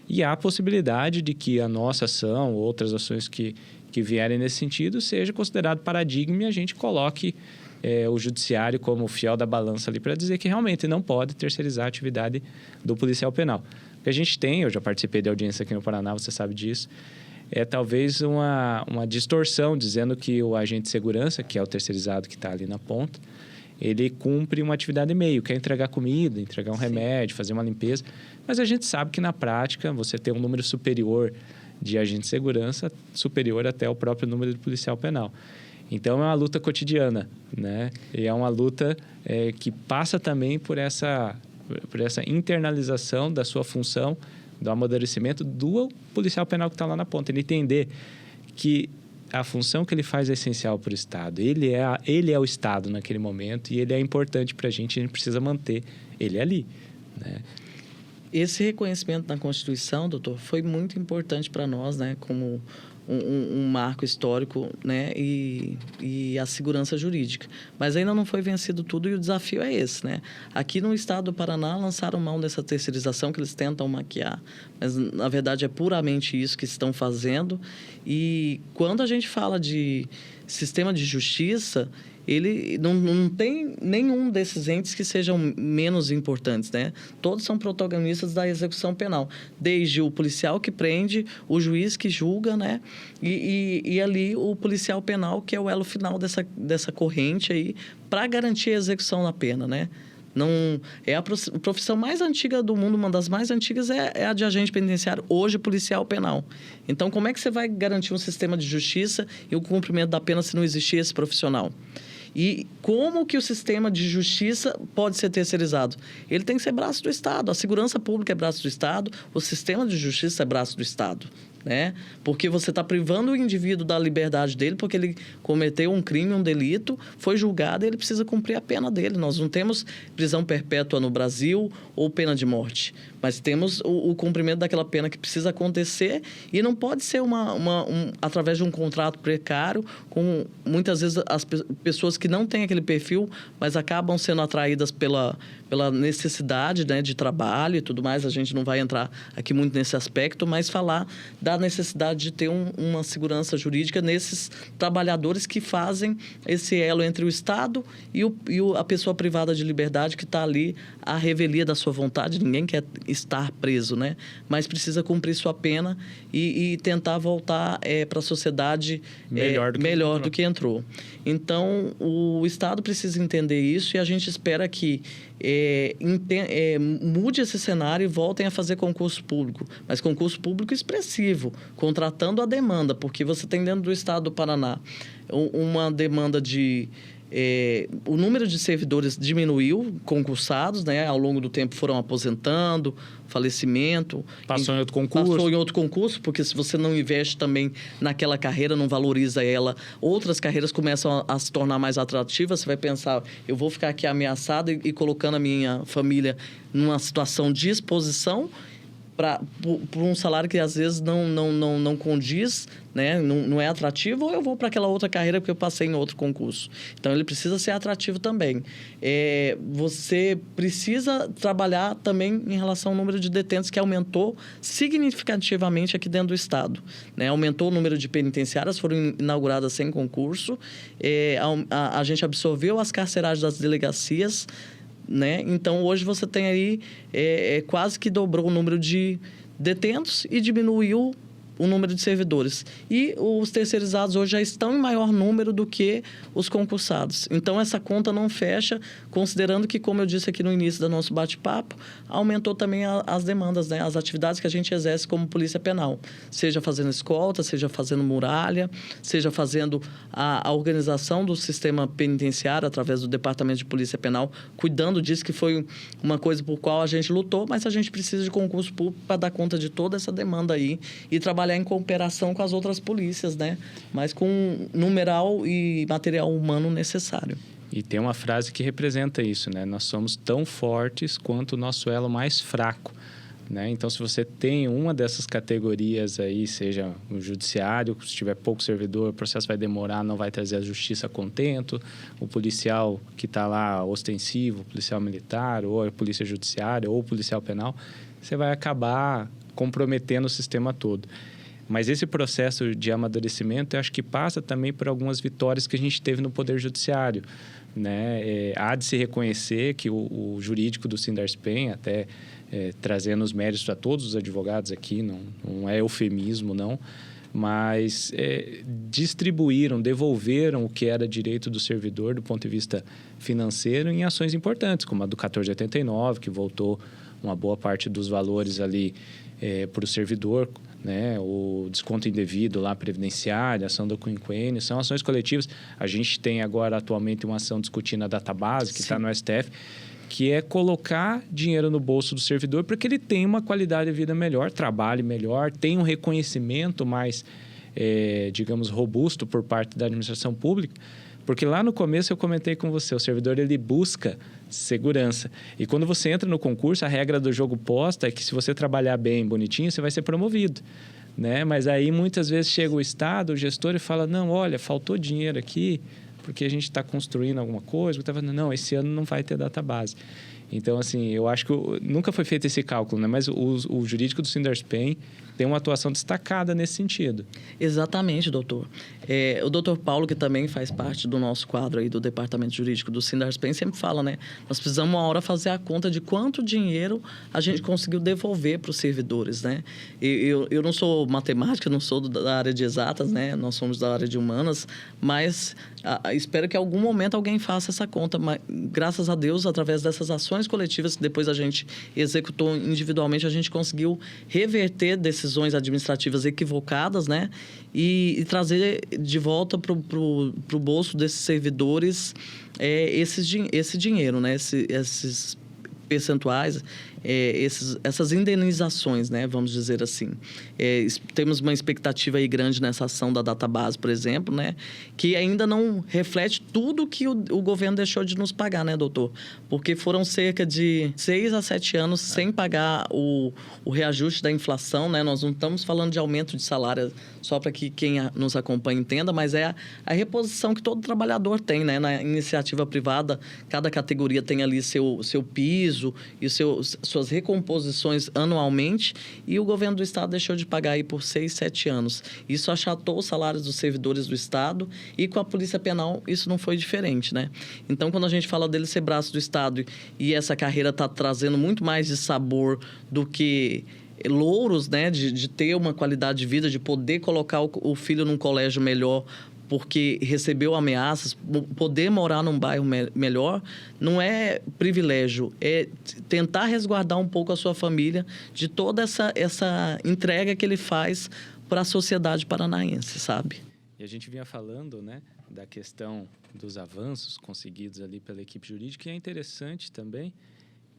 Speaker 1: E há a possibilidade de que a nossa ação, outras ações que vierem nesse sentido, seja considerado paradigma e a gente coloque o judiciário como fiel da balança ali para dizer que realmente não pode terceirizar a atividade do policial penal. O que a gente tem, eu já participei de audiência aqui no Paraná, você sabe disso, é talvez uma distorção dizendo que o agente de segurança, que é o terceirizado que está ali na ponta, ele cumpre uma atividade meio, que é entregar comida, entregar um remédio, fazer uma limpeza. Mas a gente sabe que na prática você tem um número superior de agente de segurança, superior até o próprio número de policial penal. Então, é uma luta cotidiana, né? E é uma luta que passa também por essa internalização da sua função, do amadurecimento do policial penal que está lá na ponta. Ele entender que a função que ele faz é essencial para o Estado. Ele é o Estado naquele momento e ele é importante para a gente precisa manter ele ali, né?
Speaker 2: Esse reconhecimento na Constituição, doutor, foi muito importante para nós, né? Como um marco histórico, né? E a segurança jurídica. Mas ainda não foi vencido tudo e o desafio é esse, né? Aqui no estado do Paraná lançaram mão dessa terceirização que eles tentam maquiar, mas na verdade é puramente isso que estão fazendo. E quando a gente fala de sistema de justiça, ele não tem nenhum desses entes que sejam menos importantes, né? Todos são protagonistas da execução penal, desde o policial que prende, o juiz que julga, né? E ali o policial penal, que é o elo final dessa corrente aí, para garantir a execução da pena, né? Não, é a profissão mais antiga do mundo, uma das mais antigas é a de agente penitenciário, hoje policial penal. Então, como é que você vai garantir um sistema de justiça e o cumprimento da pena se não existir esse profissional? E como que o sistema de justiça pode ser terceirizado? Ele tem que ser braço do Estado. A segurança pública é braço do Estado, o sistema de justiça é braço do Estado, né? Porque você está privando o indivíduo da liberdade dele porque ele cometeu um crime, um delito, foi julgado e ele precisa cumprir a pena dele. Nós não temos prisão perpétua no Brasil ou pena de morte, mas temos o cumprimento daquela pena que precisa acontecer e não pode ser através de um contrato precário com, muitas vezes, as pessoas que não têm aquele perfil, mas acabam sendo atraídas pela necessidade, né, de trabalho e tudo mais. A gente não vai entrar aqui muito nesse aspecto, mas falar da necessidade de ter uma segurança jurídica nesses trabalhadores que fazem esse elo entre o Estado e a pessoa privada de liberdade que está ali à revelia da sua vontade. Ninguém quer estar preso, né? Mas precisa cumprir sua pena e tentar voltar para a sociedade melhor do que entrou. Então, o Estado precisa entender isso e a gente espera que mude esse cenário e voltem a fazer concurso público, mas concurso público expressivo, contratando a demanda, porque você tem dentro do estado do Paraná uma demanda o número de servidores diminuiu, concursados, né? Ao longo do tempo foram aposentando, falecimento.
Speaker 1: Passou em outro concurso.
Speaker 2: Porque se você não investe também naquela carreira, não valoriza ela, outras carreiras começam a se tornar mais atrativas. Você vai pensar, eu vou ficar aqui ameaçado e colocando a minha família numa situação de exposição. por um salário que às vezes não condiz, né? Não é atrativo, ou eu vou para aquela outra carreira porque eu passei em outro concurso. Então, ele precisa ser atrativo também. Você precisa trabalhar também em relação ao número de detentos, que aumentou significativamente aqui dentro do Estado, né? Aumentou o número de penitenciárias, foram inauguradas sem concurso. A gente absorveu as carceragens das delegacias, né? Então, hoje você tem aí quase que dobrou o número de detentos e diminuiu o número de servidores. E os terceirizados hoje já estão em maior número do que os concursados. Então, essa conta não fecha, considerando que, como eu disse aqui no início do nosso bate-papo, aumentou também as demandas, né? As atividades que a gente exerce como polícia penal. Seja fazendo escolta, seja fazendo muralha, seja fazendo a organização do sistema penitenciário através do Departamento de Polícia Penal, cuidando disso, que foi uma coisa por qual a gente lutou, mas a gente precisa de concurso público para dar conta de toda essa demanda aí e trabalhar em cooperação com as outras polícias, né? Mas com numeral e material humano necessário.
Speaker 1: E tem uma frase que representa isso, né? Nós somos tão fortes quanto o nosso elo mais fraco, né? Então, se você tem uma dessas categorias aí, seja o judiciário, se tiver pouco servidor, o processo vai demorar, não vai trazer a justiça a contento, o policial que está lá ostensivo, o policial militar, ou a polícia judiciária, ou o policial penal, você vai acabar comprometendo o sistema todo. Mas esse processo de amadurecimento, eu acho que passa também por algumas vitórias que a gente teve no Poder Judiciário, né? Há de se reconhecer que o jurídico do Sindarspen, até trazendo os méritos a todos os advogados aqui, não é eufemismo, não, mas distribuíram, devolveram o que era direito do servidor do ponto de vista financeiro em ações importantes, como a do 1489, que voltou uma boa parte dos valores ali para o servidor, né? O desconto indevido lá, previdenciário, ação do quinquênio, são ações coletivas. A gente tem agora atualmente uma ação discutindo a database, que está no STF, que é colocar dinheiro no bolso do servidor para que ele tenha uma qualidade de vida melhor, trabalhe melhor, tenha um reconhecimento mais, digamos, robusto por parte da administração pública. Porque lá no começo eu comentei com você, o servidor ele busca segurança. E quando você entra no concurso, a regra do jogo posta é que se você trabalhar bem, bonitinho, você vai ser promovido, né? Mas aí muitas vezes chega o Estado, o gestor e fala, não, olha, faltou dinheiro aqui, porque a gente está construindo alguma coisa. Não, esse ano não vai ter database. Então, assim, eu acho que nunca foi feito esse cálculo, né? Mas o jurídico do Sindarspen tem uma atuação destacada nesse sentido.
Speaker 2: Exatamente, doutor. O doutor Paulo, que também faz parte do nosso quadro aí do Departamento Jurídico do Sindarspen, sempre fala, né? Nós precisamos uma hora fazer a conta de quanto dinheiro a gente conseguiu devolver para os servidores, né? Eu não sou matemática, não sou da área de exatas, né? Nós somos da área de humanas, mas espero que em algum momento alguém faça essa conta. Mas, graças a Deus, através dessas ações coletivas que depois a gente executou individualmente, a gente conseguiu reverter decisões administrativas equivocadas, né? E trazer de volta para o bolso desses servidores esse dinheiro, né? Esses percentuais, essas indenizações, né? Vamos dizer assim. Temos uma expectativa aí grande nessa ação da database, por exemplo, né? Que ainda não reflete tudo que o governo deixou de nos pagar, né, doutor? Porque foram cerca de 6 a 7 anos sem pagar o reajuste da inflação, né? Nós não estamos falando de aumento de salário, só para que quem nos acompanha entenda, mas é a reposição que todo trabalhador tem, né? Na iniciativa privada, cada categoria tem ali seu piso e suas recomposições anualmente, e o governo do Estado deixou de pagar aí por 6, 7 anos. Isso achatou os salários dos servidores do Estado, e com a Polícia Penal isso não foi diferente, né? Então, quando a gente fala dele ser braço do Estado e essa carreira está trazendo muito mais de sabor do que louros, né? De ter uma qualidade de vida, de poder colocar o filho num colégio melhor, porque recebeu ameaças, poder morar num bairro melhor, não é privilégio, é tentar resguardar um pouco a sua família de toda essa entrega que ele faz para a sociedade paranaense, sabe?
Speaker 1: E a gente vinha falando, né, da questão dos avanços conseguidos ali pela equipe jurídica, e é interessante também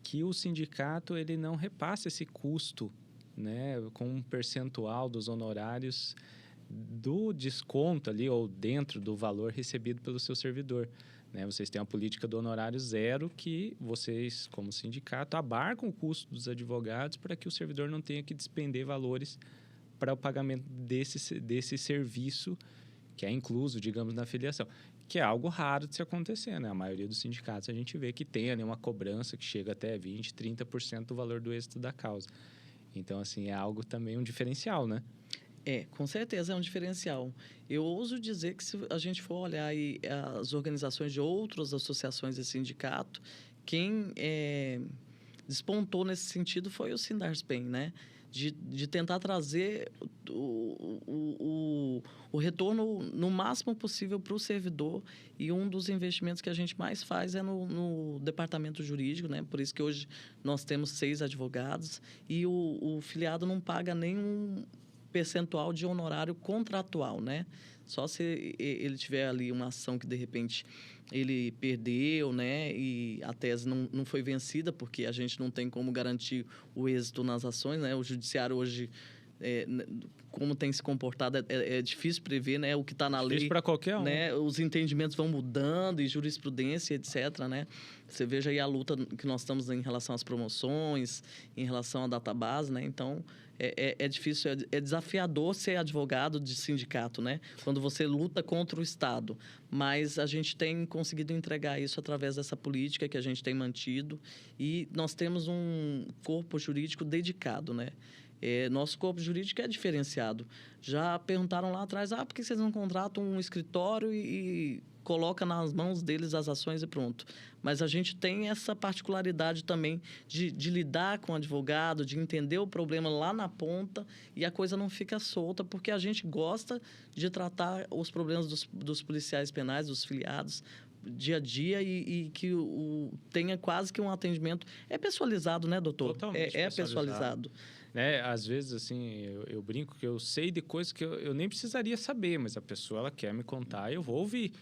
Speaker 1: que o sindicato ele não repassa esse custo, né, com um percentual dos honorários do desconto ali, ou dentro do valor recebido pelo seu servidor, né? Vocês têm uma política do honorário zero que vocês, como sindicato, abarcam o custo dos advogados para que o servidor não tenha que despender valores para o pagamento desse serviço que é incluso, digamos, na filiação, que é algo raro de se acontecer, né? A maioria dos sindicatos a gente vê que tem ali uma cobrança que chega até 20%, 30% do valor do êxito da causa. Então, assim, é algo também um diferencial, né?
Speaker 2: Com certeza é um diferencial. Eu ouso dizer que se a gente for olhar aí as organizações de outras associações e sindicato, quem despontou nesse sentido foi o Sindarspen, né? De tentar trazer o retorno no máximo possível para o servidor, e um dos investimentos que a gente mais faz é no departamento jurídico, né? Por isso que hoje nós temos 6 advogados e o filiado não paga nenhum percentual de honorário contratual, né? Só se ele tiver ali uma ação que, de repente, ele perdeu, né? E a tese não foi vencida, porque a gente não tem como garantir o êxito nas ações, né? O judiciário hoje, como tem se comportado, é difícil prever, né? O que está na lei.
Speaker 1: Difícil para qualquer um.
Speaker 2: Né? Os entendimentos vão mudando, e jurisprudência, etc., né? Você veja aí a luta que nós estamos em relação às promoções, em relação à database, né? Então, é difícil, é desafiador ser advogado de sindicato, né? Quando você luta contra o Estado. Mas a gente tem conseguido entregar isso através dessa política que a gente tem mantido, e nós temos um corpo jurídico dedicado, né? Nosso corpo jurídico é diferenciado. Já perguntaram lá atrás, por que vocês não contratam um escritório e coloca nas mãos deles as ações e pronto? Mas a gente tem essa particularidade também de lidar com o advogado, de entender o problema lá na ponta, e a coisa não fica solta, porque a gente gosta de tratar os problemas dos policiais penais, dos filiados, dia a dia, e que tenha quase que um atendimento. É pessoalizado, né, doutor?
Speaker 1: Totalmente
Speaker 2: pessoalizado.
Speaker 1: Né? Às vezes, assim, eu brinco que eu sei de coisas que eu nem precisaria saber, mas a pessoa, ela quer me contar e eu vou ouvir,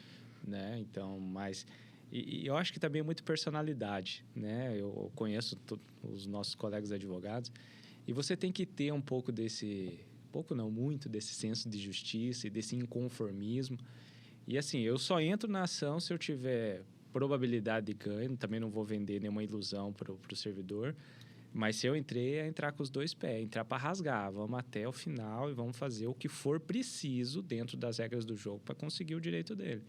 Speaker 1: né? Então, mas... E eu acho que também é muito personalidade, né? Eu conheço os nossos colegas advogados, e você tem que ter um pouco desse... Pouco não, muito desse senso de justiça e desse inconformismo. E, assim, eu só entro na ação se eu tiver probabilidade de ganho, também não vou vender nenhuma ilusão para o servidor. Mas se eu entrei, é entrar com os 2 pés, entrar para rasgar. Vamos até o final e vamos fazer o que for preciso dentro das regras do jogo para conseguir o direito dele.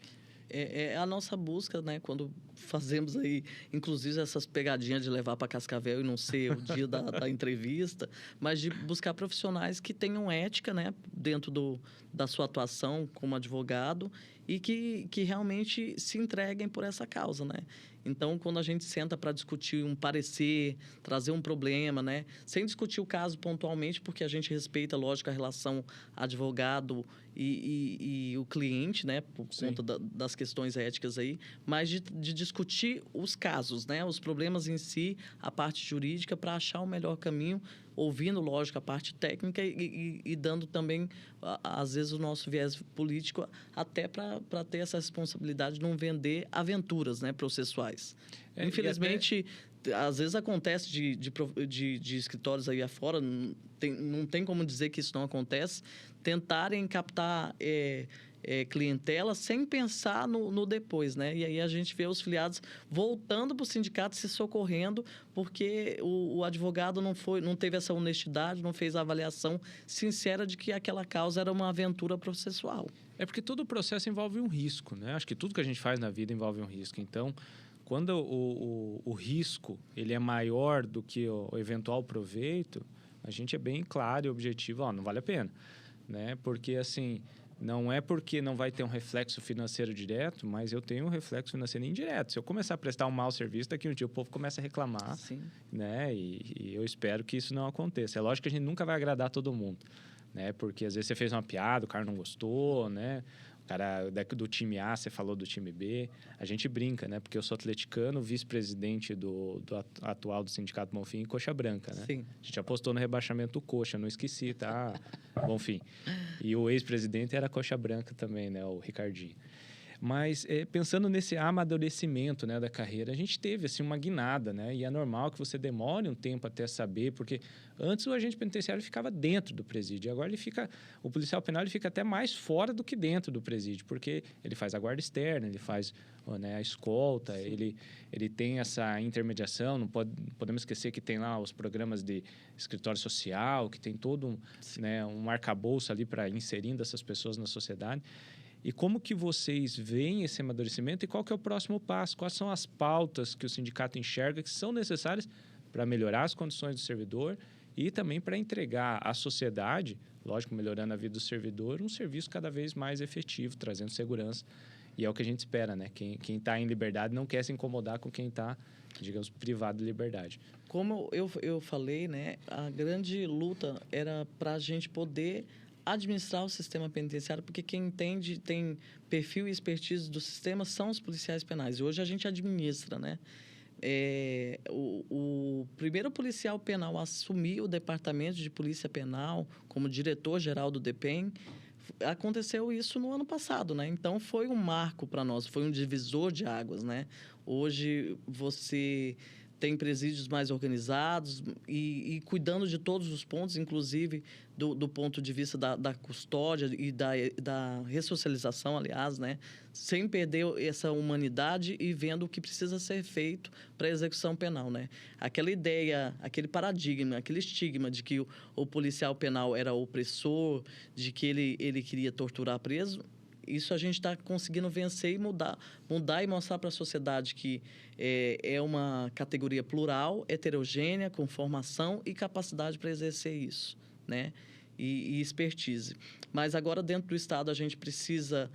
Speaker 2: É a nossa busca, né? Quando fazemos aí, inclusive, essas pegadinhas de levar para Cascavel e não ser o dia da entrevista, mas de buscar profissionais que tenham ética, né? Dentro da sua atuação como advogado, e que realmente se entreguem por essa causa, né? Então, quando a gente senta para discutir um parecer, trazer um problema, né? Sem discutir o caso pontualmente, porque a gente respeita, lógico, a relação advogado e o cliente, né? Por
Speaker 1: Sim.
Speaker 2: conta das questões éticas aí, mas de discutir os casos, né? Os problemas em si, a parte jurídica, para achar o melhor caminho, ouvindo, lógico, a parte técnica e dando também, às vezes, o nosso viés político, até para ter essa responsabilidade de não vender aventuras, né, processuais. Infelizmente, às vezes acontece de escritórios aí afora, não tem como dizer que isso não acontece, tentarem captar clientela sem pensar no depois, né? E aí a gente vê os filiados voltando para o sindicato, se socorrendo, porque o advogado não teve essa honestidade, não fez a avaliação sincera de que aquela causa era uma aventura processual.
Speaker 1: É porque todo o processo envolve um risco, né? Acho que tudo que a gente faz na vida envolve um risco. Então, quando o risco ele é maior do que o eventual proveito, a gente é bem claro e objetivo, não vale a pena, né? Porque, assim, não é porque não vai ter um reflexo financeiro direto, mas eu tenho um reflexo financeiro indireto. Se eu começar a prestar um mau serviço, daqui um dia o povo começa a reclamar.
Speaker 2: Sim.
Speaker 1: Né? E eu espero que isso não aconteça. É lógico que a gente nunca vai agradar todo mundo, né? Porque às vezes você fez uma piada, o cara não gostou, né? O cara do time A, você falou do time B. A gente brinca, né? Porque eu sou atleticano, vice-presidente do atual do Sindicato Bonfim, Coxa Branca, né?
Speaker 2: Sim.
Speaker 1: A gente apostou no rebaixamento do Coxa, não esqueci, tá? Bonfim. E o ex-presidente era Coxa Branca também, né? O Ricardinho. Mas pensando nesse amadurecimento, né, da carreira, a gente teve assim uma guinada, né? E é normal que você demore um tempo até saber, porque antes o agente penitenciário ficava dentro do presídio, agora o policial penal ele fica até mais fora do que dentro do presídio, porque ele faz a guarda externa, ele faz, né, a escolta, ele tem essa intermediação, não podemos esquecer que tem lá os programas de escritório social, que tem todo um arcabouço ali para inserindo essas pessoas na sociedade. E como que vocês veem esse amadurecimento e qual que é o próximo passo? Quais são as pautas que o sindicato enxerga que são necessárias para melhorar as condições do servidor e também para entregar à sociedade, lógico, melhorando a vida do servidor, um serviço cada vez mais efetivo, trazendo segurança. E é o que a gente espera, né? Quem está em liberdade não quer se incomodar com quem está, digamos, privado de liberdade.
Speaker 2: Como eu falei, né? A grande luta era para a gente poder administrar o sistema penitenciário, porque quem entende, tem perfil e expertise do sistema são os policiais penais. E hoje a gente administra, né? O primeiro policial penal a assumir o departamento de polícia penal como diretor-geral do DEPEN, aconteceu isso no ano passado, né? Então, foi um marco para nós, foi um divisor de águas, né? Hoje, você tem presídios mais organizados e cuidando de todos os pontos, inclusive do ponto de vista da custódia e da ressocialização, aliás, né? Sem perder essa humanidade e vendo o que precisa ser feito para a execução penal, né? Aquela ideia, aquele paradigma, aquele estigma de que o policial penal era opressor, de que ele queria torturar preso, isso a gente está conseguindo vencer e mudar e mostrar para a sociedade que é uma categoria plural, heterogênea, com formação e capacidade para exercer isso, né? E expertise. Mas agora, dentro do Estado, a gente precisa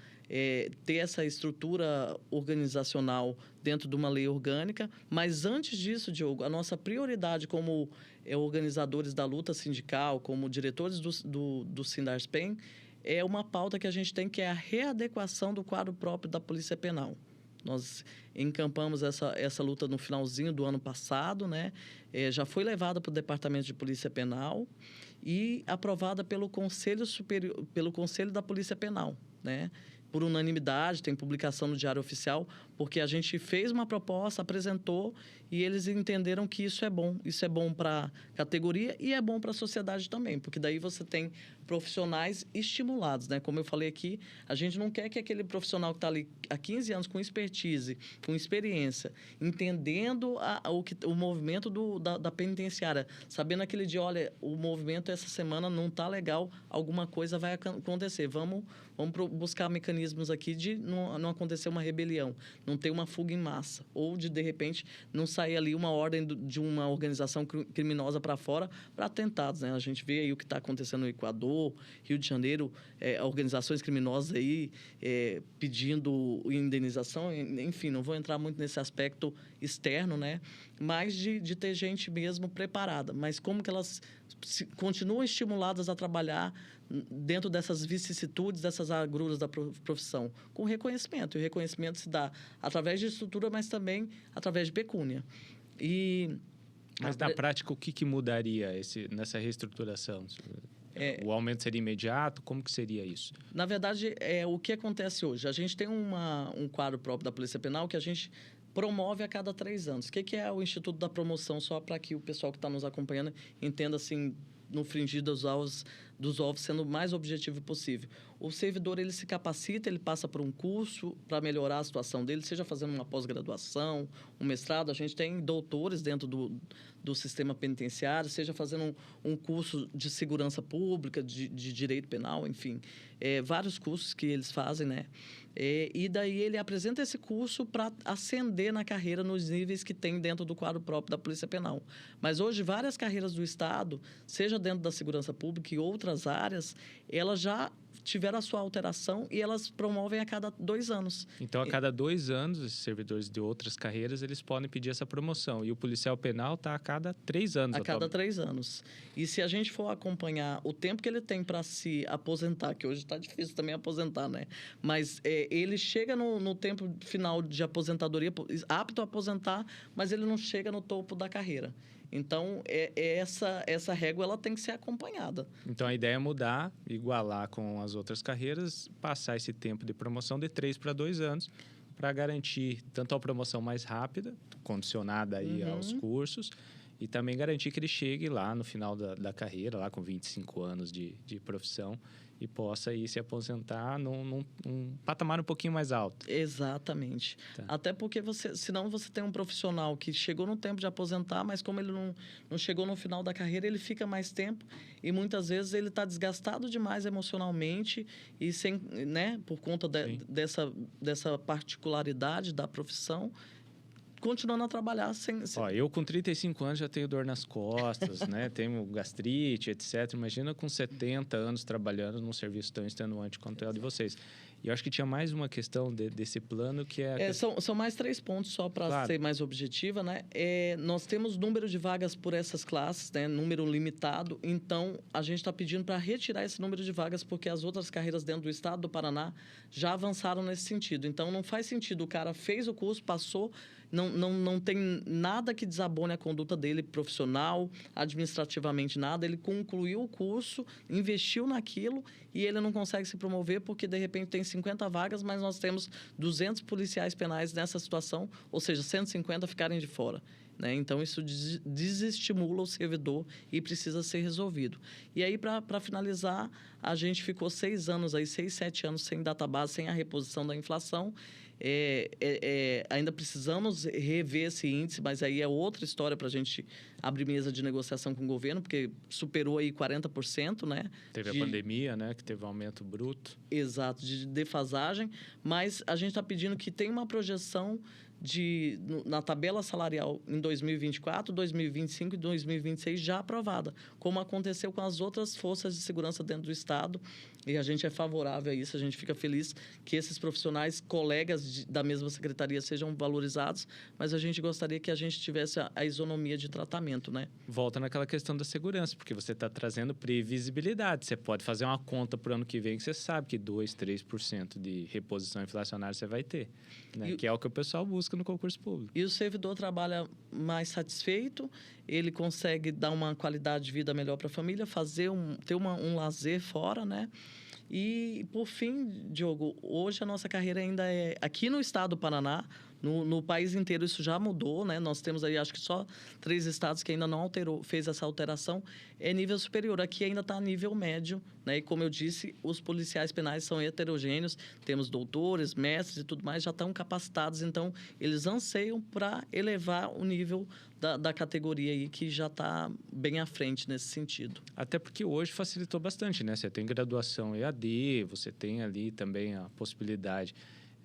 Speaker 2: ter essa estrutura organizacional dentro de uma lei orgânica. Mas, antes disso, Diogo, a nossa prioridade como organizadores da luta sindical, como diretores do Sindarspen, é uma pauta que a gente tem, que é a readequação do quadro próprio da Polícia Penal. Nós encampamos essa luta no finalzinho do ano passado, né? Já foi levada para o Departamento de Polícia Penal e aprovada pelo Conselho Superior, pelo Conselho da Polícia Penal, né? Por unanimidade, tem publicação no Diário Oficial, porque a gente fez uma proposta, apresentou e eles entenderam que isso é bom. Isso é bom para a categoria e é bom para a sociedade também, porque daí você tem profissionais estimulados, né? Como eu falei aqui, a gente não quer que aquele profissional que está ali há 15 anos com expertise, com experiência, entendendo o movimento da penitenciária, sabendo aquele dia, olha, o movimento essa semana não está legal, alguma coisa vai acontecer, vamos buscar mecanismos aqui de não acontecer uma rebelião, não ter uma fuga em massa, ou de repente, não sair ali uma ordem de uma organização criminosa para fora para atentados, né? A gente vê aí o que está acontecendo no Equador, Rio de Janeiro, organizações criminosas aí pedindo indenização, enfim, não vou entrar muito nesse aspecto externo, né? Mas de ter gente mesmo preparada. Mas como que elas continuam estimuladas a trabalhar dentro dessas vicissitudes, dessas agruras da profissão? Com reconhecimento. E o reconhecimento se dá através de estrutura, mas também através de pecúnia.
Speaker 1: Mas, na prática, o que mudaria nessa reestruturação? O aumento seria imediato? Como que seria isso?
Speaker 2: Na verdade, o que acontece hoje? A gente tem um quadro próprio da Polícia Penal que a gente promove a cada 3 anos. O que é o Instituto da Promoção? Só para que o pessoal que está nos acompanhando entenda, assim, no fringir dos ovos, sendo o mais objetivo possível. O servidor, ele se capacita, ele passa por um curso para melhorar a situação dele, seja fazendo uma pós-graduação, um mestrado. A gente tem doutores dentro do sistema penitenciário, seja fazendo um curso de segurança pública, de direito penal, enfim. Vários cursos que eles fazem, né? E daí ele apresenta esse curso para ascender na carreira nos níveis que tem dentro do quadro próprio da Polícia Penal. Mas hoje, várias carreiras do Estado, seja dentro da segurança pública e outras áreas, elas já tiveram a sua alteração e elas promovem a cada 2 anos.
Speaker 1: Então, a cada 2 anos, esses servidores de outras carreiras, eles podem pedir essa promoção. E o policial penal está a cada 3 anos.
Speaker 2: A cada 3 anos. E se a gente for acompanhar o tempo que ele tem para se aposentar, que hoje está difícil também aposentar, né? Mas ele chega no tempo final de aposentadoria, apto a aposentar, mas ele não chega no topo da carreira. Então, essa régua ela tem que ser acompanhada.
Speaker 1: Então, a ideia é mudar, igualar com as outras carreiras, passar esse tempo de promoção de 3 para 2 anos, para garantir tanto a promoção mais rápida, condicionada aí aos cursos, e também garantir que ele chegue lá no final da carreira, lá com 25 anos de profissão, e possa ir se aposentar num patamar um pouquinho mais alto.
Speaker 2: Exatamente.
Speaker 1: Tá.
Speaker 2: Até porque senão você tem um profissional que chegou no tempo de aposentar, mas como ele não chegou no final da carreira, ele fica mais tempo e muitas vezes ele está desgastado demais emocionalmente e sem, né, por conta dessa particularidade da profissão, continuando a trabalhar sem...
Speaker 1: Ó, eu com 35 anos já tenho dor nas costas, né? Tenho gastrite, etc. Imagina com 70 anos trabalhando num serviço tão extenuante quanto é o de vocês. E eu acho que tinha mais uma questão desse plano que é...
Speaker 2: São mais 3 pontos só para ser mais objetiva, né? Nós temos número de vagas por essas classes, né? Número limitado. Então, a gente está pedindo para retirar esse número de vagas porque as outras carreiras dentro do estado do Paraná já avançaram nesse sentido. Então, não faz sentido. O cara fez o curso, passou... Não tem nada que desabone a conduta dele profissional, administrativamente nada. Ele concluiu o curso, investiu naquilo e ele não consegue se promover porque, de repente, tem 50 vagas, mas nós temos 200 policiais penais nessa situação, ou seja, 150 ficarem de fora. Né? Então, isso desestimula o servidor e precisa ser resolvido. E aí, para finalizar, a gente ficou 6 anos, 7 anos sem database, sem a reposição da inflação. Ainda precisamos rever esse índice, mas aí é outra história para a gente abrir mesa de negociação com o governo, porque superou aí 40%, né?
Speaker 1: Teve a pandemia, né? Que teve um aumento bruto.
Speaker 2: Exato, de defasagem, mas a gente está pedindo que tenha uma projeção na tabela salarial em 2024, 2025 e 2026 já aprovada, como aconteceu com as outras forças de segurança dentro do Estado. E a gente é favorável a isso, a gente fica feliz que esses profissionais, colegas da mesma secretaria, sejam valorizados, mas a gente gostaria que a gente tivesse a isonomia de tratamento, né?
Speaker 1: Volta naquela questão da segurança, porque você está trazendo previsibilidade. Você pode fazer uma conta para o ano que vem que você sabe que 2%, 3% de reposição inflacionária você vai ter, né? Que é o que o pessoal busca no concurso público.
Speaker 2: E o servidor trabalha mais satisfeito, ele consegue dar uma qualidade de vida melhor para a família, ter um lazer fora, né? E, por fim, Diogo, hoje a nossa carreira ainda é aqui no estado do Paraná. No país inteiro isso já mudou, né? Nós temos aí, acho que só 3 estados que ainda não fez essa alteração. É nível superior. Aqui ainda está nível médio, né? E como eu disse, os policiais penais são heterogêneos. Temos doutores, mestres e tudo mais, já estão capacitados. Então, eles anseiam para elevar o nível da categoria aí, que já está bem à frente nesse sentido.
Speaker 1: Até porque hoje facilitou bastante, né? Você tem graduação EAD, você tem ali também a possibilidade,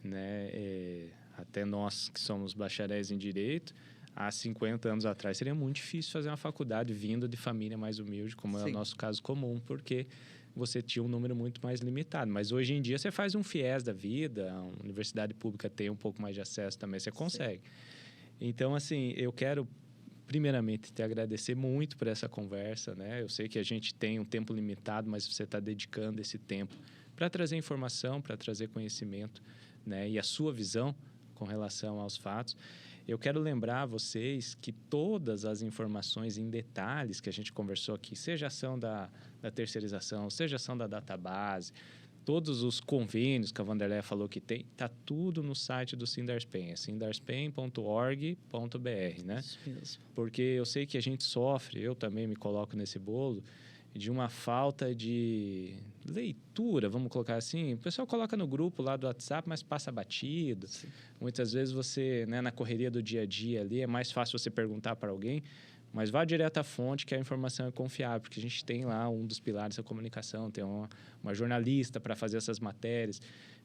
Speaker 1: né? Até nós que somos bacharéis em Direito, há 50 anos atrás seria muito difícil fazer uma faculdade vindo de família mais humilde, como é o nosso caso comum, porque você tinha um número muito mais limitado. Mas hoje em dia você faz um FIES da vida, a universidade pública tem um pouco mais de acesso também, você consegue. Então, assim, eu quero primeiramente te agradecer muito por essa conversa, né? Eu sei que a gente tem um tempo limitado, mas você está dedicando esse tempo para trazer informação, para trazer conhecimento, né? E a sua visão com relação aos fatos. Eu quero lembrar a vocês que todas as informações em detalhes que a gente conversou aqui, seja ação da terceirização, seja ação da database, todos os convênios que a Wanderleia falou que tem, está tudo no site do Sindarspen, é sindarspen.org.br, né?
Speaker 2: Isso mesmo.
Speaker 1: Porque eu sei que a gente sofre, eu também me coloco nesse bolo, de uma falta de leitura, vamos colocar assim. O pessoal coloca no grupo lá do WhatsApp, mas passa batido. Sim. Muitas vezes você, né, na correria do dia a dia ali, é mais fácil você perguntar para alguém, mas vá direto à fonte, que a informação é confiável, porque a gente tem lá um dos pilares da comunicação, tem uma jornalista para fazer essas matérias,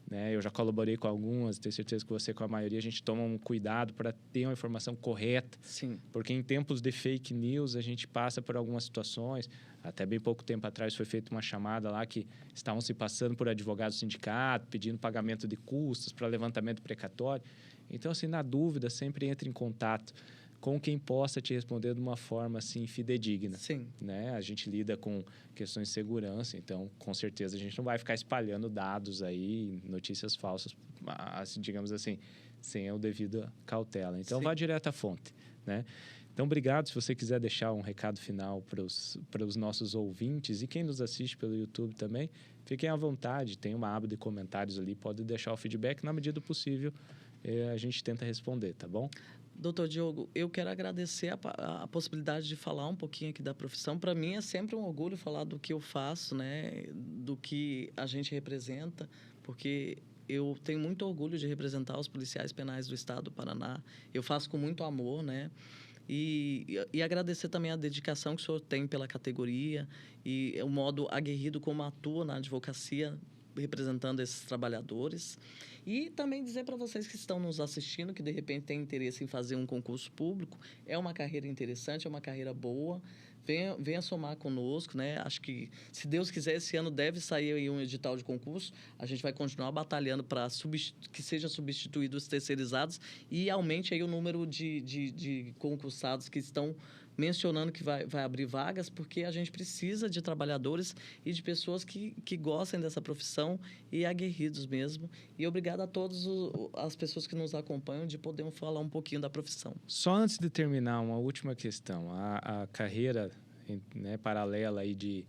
Speaker 1: né? Eu já colaborei com algumas, tenho certeza que você com a maioria, a gente toma um cuidado para ter uma informação correta.
Speaker 2: Sim.
Speaker 1: Porque em tempos de fake news, a gente passa por algumas situações. Até bem pouco tempo atrás foi feita uma chamada lá que estavam se passando por advogados do sindicato, pedindo pagamento de custos para levantamento precatório. Então, assim, na dúvida, sempre entre em contato com quem possa te responder de uma forma, assim, fidedigna.
Speaker 2: Sim.
Speaker 1: Né? A gente lida com questões de segurança, então, com certeza, a gente não vai ficar espalhando dados aí, notícias falsas, assim, digamos assim, sem a devida cautela. Então, vá direto à fonte, né? Então, obrigado. Se você quiser deixar um recado final para os nossos ouvintes e quem nos assiste pelo YouTube também, fiquem à vontade. Tem uma aba de comentários ali, pode deixar o feedback. Na medida do possível, a gente tenta responder, tá bom?
Speaker 2: Doutor Diogo, eu quero agradecer a possibilidade de falar um pouquinho aqui da profissão. Para mim é sempre um orgulho falar do que eu faço, né? Do que a gente representa, porque eu tenho muito orgulho de representar os policiais penais do Estado do Paraná. Eu faço com muito amor, né? E agradecer também a dedicação que o senhor tem pela categoria e o modo aguerrido como atua na advocacia, representando esses trabalhadores. E também dizer para vocês que estão nos assistindo, que de repente têm interesse em fazer um concurso público, é uma carreira interessante, é uma carreira boa. Venha somar conosco, né? Acho que, se Deus quiser, esse ano deve sair aí um edital de concurso. A gente vai continuar batalhando para que seja substituído os terceirizados e aumente aí o número de concursados que estão mencionando que vai abrir vagas, porque a gente precisa de trabalhadores e de pessoas que gostem dessa profissão e aguerridos mesmo. E obrigado a todas as pessoas que nos acompanham de poder falar um pouquinho da profissão.
Speaker 1: Só antes de terminar, uma última questão. A carreira, né, paralela aí de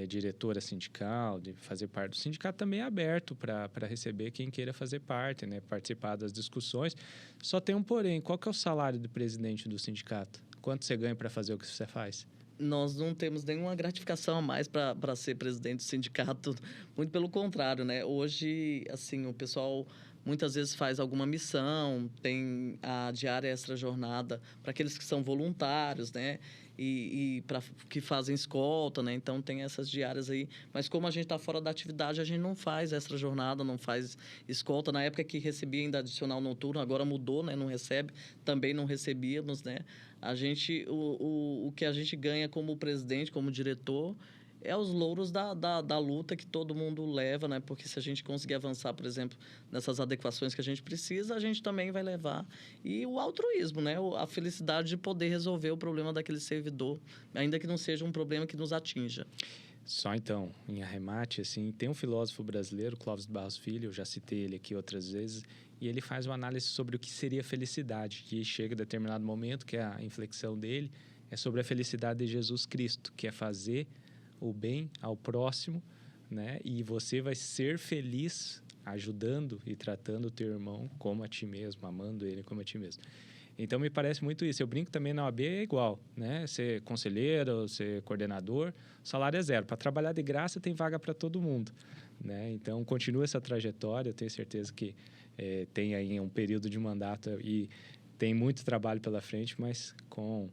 Speaker 1: diretora sindical, de fazer parte do sindicato, também é aberto para receber quem queira fazer parte, né, participar das discussões. Só tem um porém. Qual que é o salário do presidente do sindicato? Quanto você ganha para fazer o que você faz?
Speaker 2: Nós não temos nenhuma gratificação a mais para ser presidente do sindicato, muito pelo contrário, né? Hoje, assim, o pessoal muitas vezes faz alguma missão, tem a diária extra-jornada para aqueles que são voluntários, né? E para que fazem escolta, né? Então, tem essas diárias aí. Mas como a gente está fora da atividade, a gente não faz extra-jornada, não faz escolta. Na época que recebia ainda adicional noturno, agora mudou, né? Não recebe, também não recebíamos, né? O que a gente ganha como presidente, como diretor, é os louros da luta que todo mundo leva, né? Porque se a gente conseguir avançar, por exemplo, nessas adequações que a gente precisa, a gente também vai levar. E o altruísmo, né? A felicidade de poder resolver o problema daquele servidor, ainda que não seja um problema que nos atinja.
Speaker 1: Só então, em arremate, assim, tem um filósofo brasileiro, Clóvis de Barros Filho, eu já citei ele aqui outras vezes, e ele faz uma análise sobre o que seria felicidade, que chega a determinado momento, que é a inflexão dele, é sobre a felicidade de Jesus Cristo, que é fazer o bem ao próximo, né? E você vai ser feliz ajudando e tratando o teu irmão como a ti mesmo, amando ele como a ti mesmo. Então, me parece muito isso. Eu brinco também na OAB é igual, né? Ser conselheiro, ser coordenador, o salário é zero. Para trabalhar de graça, tem vaga para todo mundo, né? Então, continua essa trajetória. Eu tenho certeza que tem aí um período de mandato e tem muito trabalho pela frente, mas com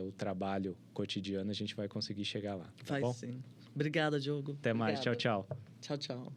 Speaker 1: o trabalho cotidiano, a gente vai conseguir chegar lá. Tá
Speaker 2: Vai
Speaker 1: bom?
Speaker 2: sim. Obrigada, Diogo.
Speaker 1: Até mais. Tchau, tchau.
Speaker 2: Tchau, tchau.